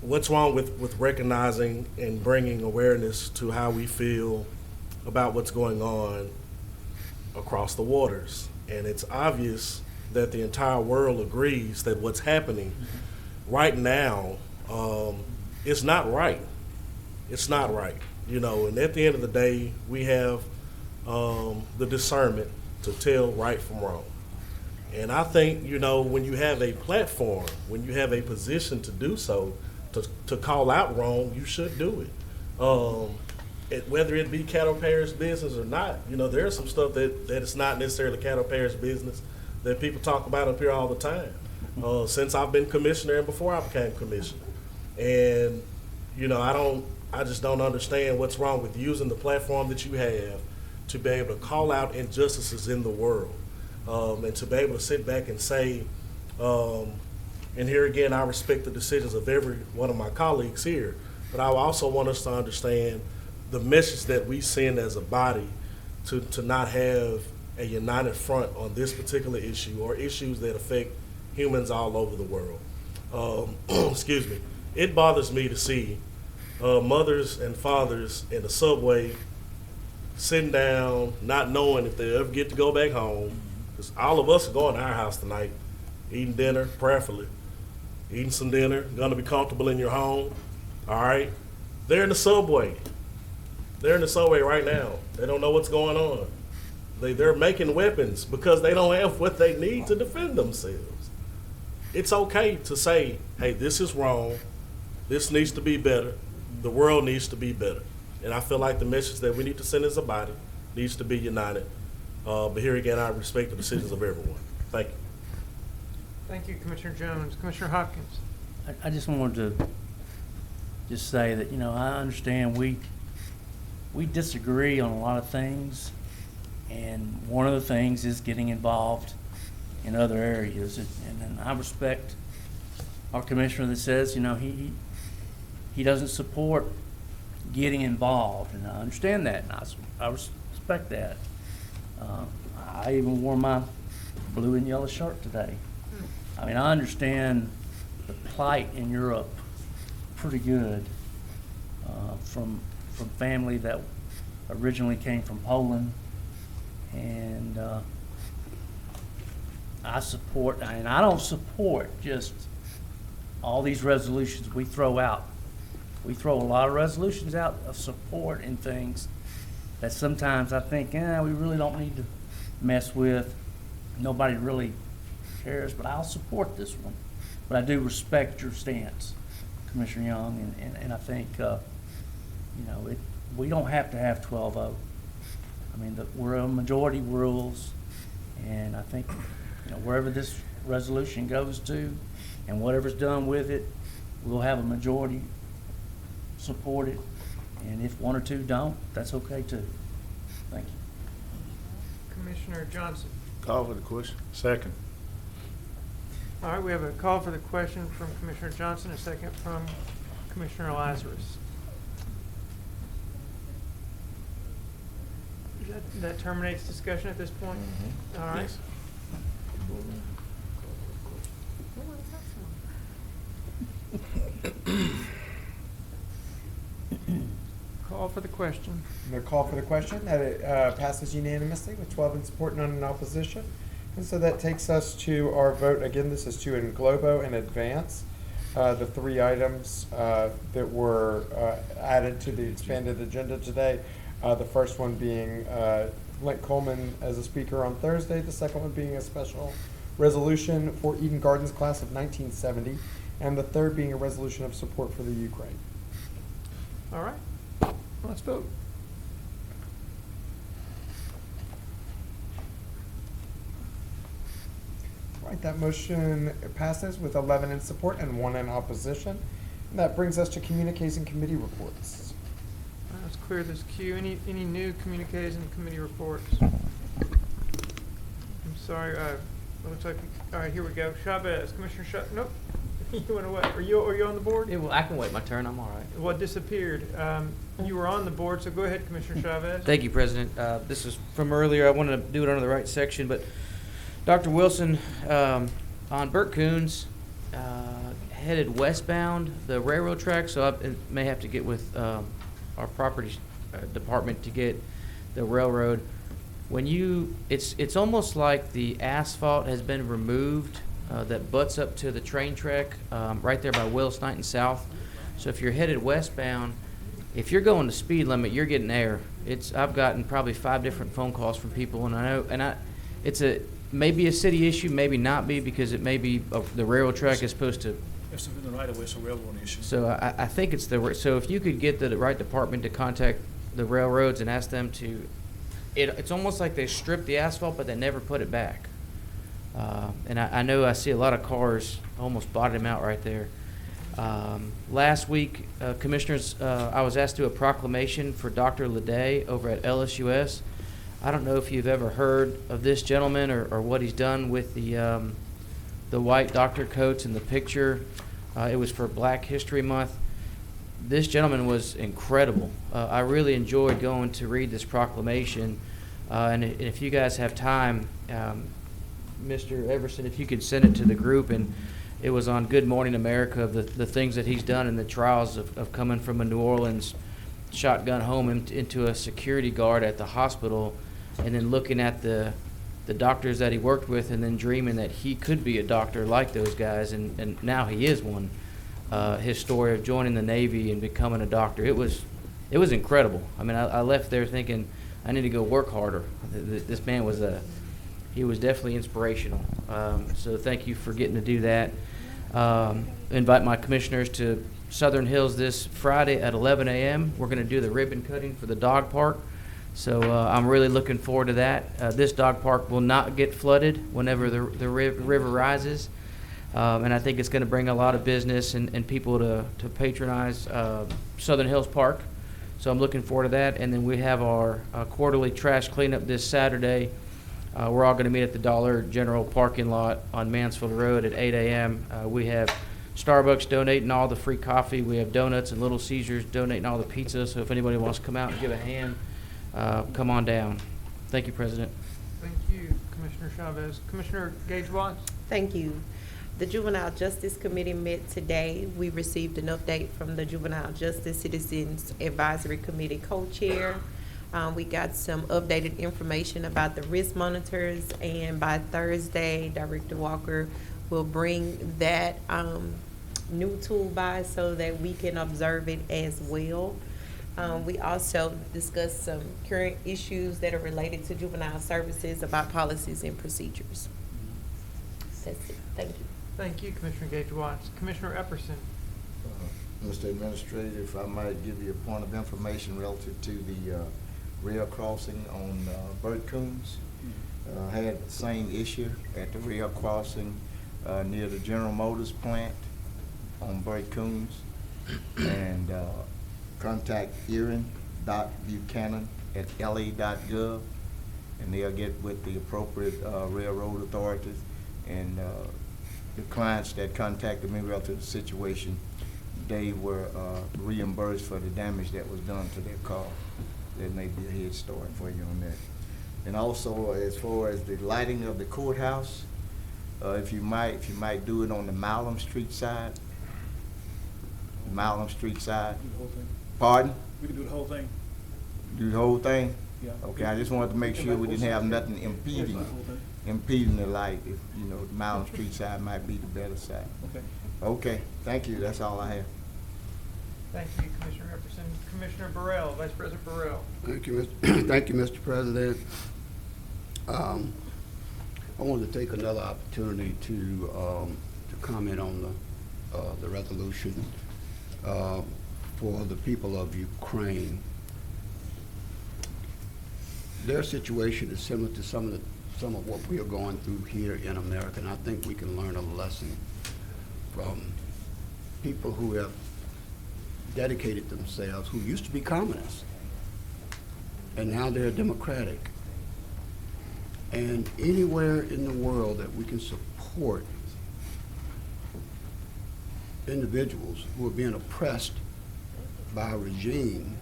What's wrong with recognizing and bringing awareness to how we feel about what's going on across the waters? And it's obvious that the entire world agrees that what's happening right now is not right. It's not right, you know. And at the end of the day, we have the discernment to tell right from wrong. And I think, you know, when you have a platform, when you have a position to do so, to call out wrong, you should do it. Whether it be Caddo Parish business or not, you know, there's some stuff that is not necessarily Caddo Parish business that people talk about up here all the time. Since I've been commissioner and before I became commissioner. And, you know, I just don't understand what's wrong with using the platform that you have to be able to call out injustices in the world. And to be able to sit back and say, and here again, I respect the decisions of every one of my colleagues here, but I also want us to understand the message that we send as a body to not have a united front on this particular issue or issues that affect humans all over the world. Excuse me. It bothers me to see mothers and fathers in the subway sitting down, not knowing if they'll ever get to go back home. Because all of us are going to our house tonight, eating dinner, prayerfully. Eating some dinner, gonna be comfortable in your home, all right? They're in the subway. They're in the subway right now. They don't know what's going on. They're making weapons because they don't have what they need to defend themselves. It's okay to say, hey, this is wrong. This needs to be better. The world needs to be better. And I feel like the message that we need to send as a body needs to be united. But here again, I respect the decisions of everyone. Thank you. Thank you, Commissioner Jones. Commissioner Hopkins. I just wanted to just say that, you know, I understand we disagree on a lot of things, and one of the things is getting involved in other areas. And I respect our commissioner that says, you know, he doesn't support getting involved, and I understand that, and I respect that. I even wore my blue and yellow shirt today. I mean, I understand the plight in Europe pretty good from family that originally came from Poland, and I support, and I don't support just all these resolutions we throw out. We throw a lot of resolutions out of support and things that sometimes I think, we really don't need to mess with. Nobody really cares, but I'll support this one. But I do respect your stance, Commissioner Young, and I think, you know, we don't have to have 12-0. I mean, we're a majority rules, and I think, you know, wherever this resolution goes to and whatever's done with it, we'll have a majority support it, and if one or two don't, that's okay too. Thank you. Commissioner Johnson. Call for the question. Second. All right, we have a call for the question from Commissioner Johnson, a second from Commissioner Lazarus. That terminates discussion at this point? All right. Yes. Call for the question. The call for the question, that it passes unanimously with 12 in support, none in opposition. And so that takes us to our vote. Again, this is to englobo and advance the three items that were added to the expanded agenda today. The first one being Link Coleman as a speaker on Thursday. The second one being a special resolution for Eden Gardens class of 1970. And the third being a resolution of support for the Ukraine. All right. Let's vote. All right, that motion passes with 11 in support and 1 in opposition. And that brings us to communiques and committee reports. All right, let's clear this queue. Any new communiques and committee reports? I'm sorry. It looks like, all right, here we go. Chavez, Commissioner Chavez. Nope. You want to wait? Are you on the board? Yeah, well, I can wait my turn. I'm all right. What disappeared? You were on the board, so go ahead, Commissioner Chavez. Thank you, President. This is from earlier. I wanted to do it under the right section, but Dr. Wilson, on Burt Coons, headed westbound, the railroad track, so I may have to get with our property department to get the railroad. When it's almost like the asphalt has been removed that butts up to the train track right there by Willis Knighton South. So if you're headed westbound, if you're going the speed limit, you're getting there. I've gotten probably 5 different phone calls from people, and I know, it's maybe a city issue, maybe not be, because it may be the railroad track is supposed to. If it's in the right of way, it's a railroad issue. So I think it's so if you could get the right department to contact the railroads and ask them to, it's almost like they strip the asphalt, but they never put it back. And I know I see a lot of cars almost bottom out right there. Last week, commissioners, I was asked to do a proclamation for Dr. Leday over at LSUS. I don't know if you've ever heard of this gentleman or what he's done with the white doctor coats and the picture. It was for Black History Month. This gentleman was incredible. I really enjoyed going to read this proclamation. And if you guys have time, Mr. Everson, if you could send it to the group, and it was on Good Morning America, of the things that he's done in the trials of coming from a New Orleans shotgun home into a security guard at the hospital, and then looking at the doctors that he worked with, and then dreaming that he could be a doctor like those guys, and now he is one. His story of joining the Navy and becoming a doctor, it was incredible. I mean, I left there thinking I need to go work harder. This man was he was definitely inspirational. So thank you for getting to do that. Invite my commissioners to Southern Hills this Friday at 11 a.m. We're going to do the ribbon cutting for the dog park. So I'm really looking forward to that. This dog park will not get flooded whenever the river rises. And I think it's going to bring a lot of business and people to patronize Southern Hills Park. So I'm looking forward to that. And then we have our quarterly trash cleanup this Saturday. We're all going to meet at the Dollar General parking lot on Mansfield Road at 8 a.m. We have Starbucks donating all the free coffee. We have donuts and Little Caesars donating all the pizza. So if anybody wants to come out and give a hand, come on down. Thank you, President. Thank you, Commissioner Chavez. Commissioner Gage-Watts. Thank you. The Juvenile Justice Committee met today. We received an update from the Juvenile Justice Citizens Advisory Committee co-chair. We got some updated information about the risk monitors, and by Thursday, Director Walker will bring that new tool by so that we can observe it as well. We also discussed some current issues that are related to juvenile services about policies and procedures. That's it. Thank you. Thank you, Commissioner Gage-Watts. Commissioner Epperson. Mr. Administrator, if I might give you a point of information relative to the rail crossing on Burt Coons. Had the same issue at the rail crossing near the General Motors plant on Burt Coons. And contact Erin.Buchanan at la.gov, and they'll get with the appropriate railroad authorities. And the clients that contacted me relative to the situation, they were reimbursed for the damage that was done to their car. There may be a head start for you on that. And also, as far as the lighting of the courthouse, if you might do it on the Malum Street side. Malum Street side. Do the whole thing. Pardon? We can do the whole thing. Do the whole thing? Yeah. Okay, I just wanted to make sure we didn't have nothing impeding the light. If, you know, the Malum Street side might be the better side. Okay. Okay, thank you. That's all I have. Thank you, Commissioner Epperson. Commissioner Burrell, Vice President Burrell. Thank you, thank you, Mr. President. I wanted to take another opportunity to comment on the resolution for the people of Ukraine. Their situation is similar to some of what we are going through here in America, and I think we can learn a lesson from people who have dedicated themselves, who used to be communists, and now they're democratic. And anywhere in the world that we can support individuals who are being oppressed by a regime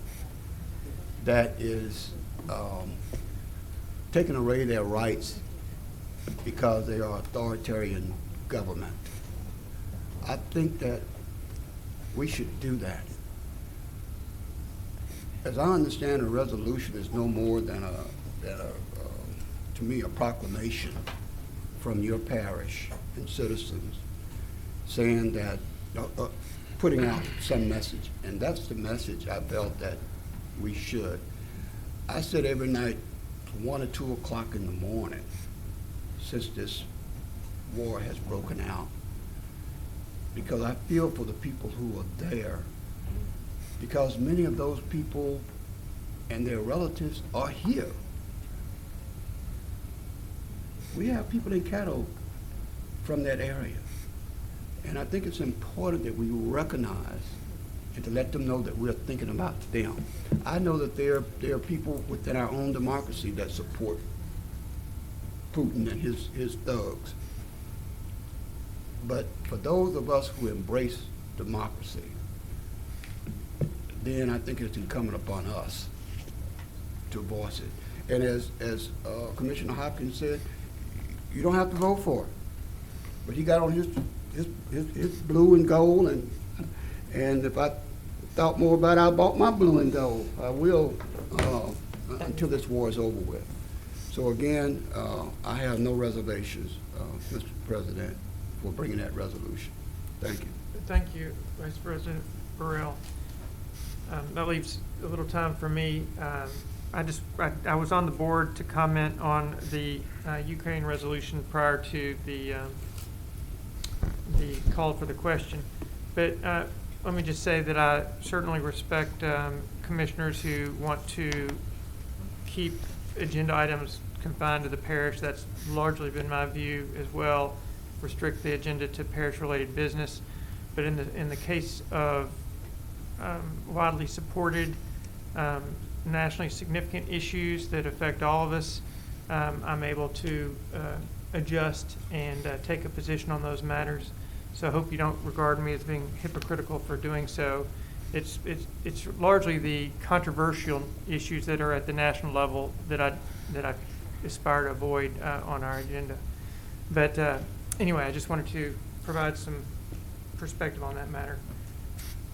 that is taking away their rights because they are authoritarian government. I think that we should do that. As I understand, a resolution is no more than to me, a proclamation from your parish and citizens saying that, putting out some message. And that's the message I felt that we should. I said every night, 1 or 2 o'clock in the morning, since this war has broken out, because I feel for the people who are there, because many of those people and their relatives are here. We have people in Caddo from that area. And I think it's important that we recognize and to let them know that we're thinking about them. I know that there are people within our own democracy that support Putin and his thugs. But for those of us who embrace democracy, then I think it's incumbent upon us to voice it. And as Commissioner Hopkins said, you don't have to vote for it. But he got on his blue and gold, and if I thought more about it, I bought my blue and gold. I will until this war is over with. So again, I have no reservations, Mr. President, for bringing that resolution. Thank you. Thank you, Vice President Burrell. That leaves a little time for me. I was on the board to comment on the Ukraine resolution prior to the call for the question. But let me just say that I certainly respect commissioners who want to keep agenda items confined to the parish. That's largely been my view as well. Restrict the agenda to parish-related business. But in the case of widely supported, nationally significant issues that affect all of us, I'm able to adjust and take a position on those matters. So I hope you don't regard me as being hypocritical for doing so. It's largely the controversial issues that are at the national level that I aspire to avoid on our agenda. But anyway, I just wanted to provide some perspective on that matter.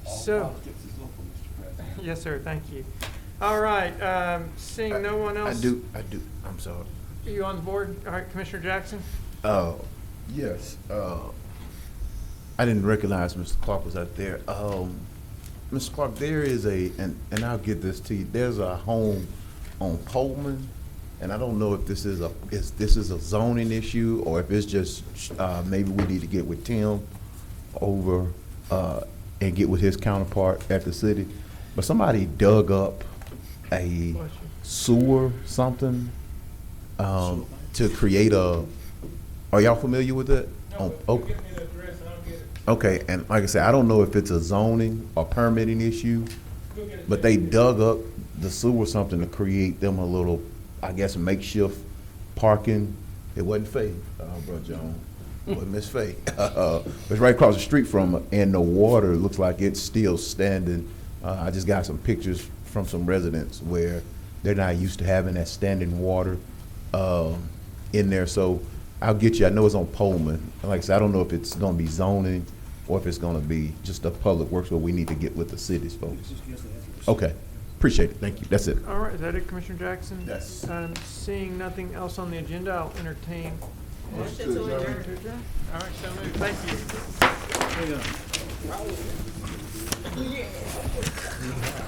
So, yes, sir. Thank you. All right. Seeing no one else. I do. I'm sorry. Are you on the board? All right, Commissioner Jackson. Yes. I didn't recognize Mr. Clark was out there. Mr. Clark, there is and I'll get this to you. There's a home on Pullman, and I don't know if this is a zoning issue or if it's just maybe we need to get with Tim over and get with his counterpart at the city. But somebody dug up a sewer something to create a. Are y'all familiar with that? Okay. Okay, and like I said, I don't know if it's a zoning or permitting issue, but they dug up the sewer something to create them a little, I guess, makeshift parking. It wasn't Faye, Brother Jones. It wasn't Miss Faye. It's right across the street from her, and the water looks like it's still standing. I just got some pictures from some residents where they're not used to having that standing water in there. So I'll get you. I know it's on Pullman. And like I said, I don't know if it's going to be zoning or if it's going to be just a public works where we need to get with the city's folks. Okay. Appreciate it. Thank you. That's it. All right. Is that it, Commissioner Jackson? Yes. Seeing nothing else on the agenda, I'll entertain. Motion to adjourn. All right. So moved. Thank you. Yeah.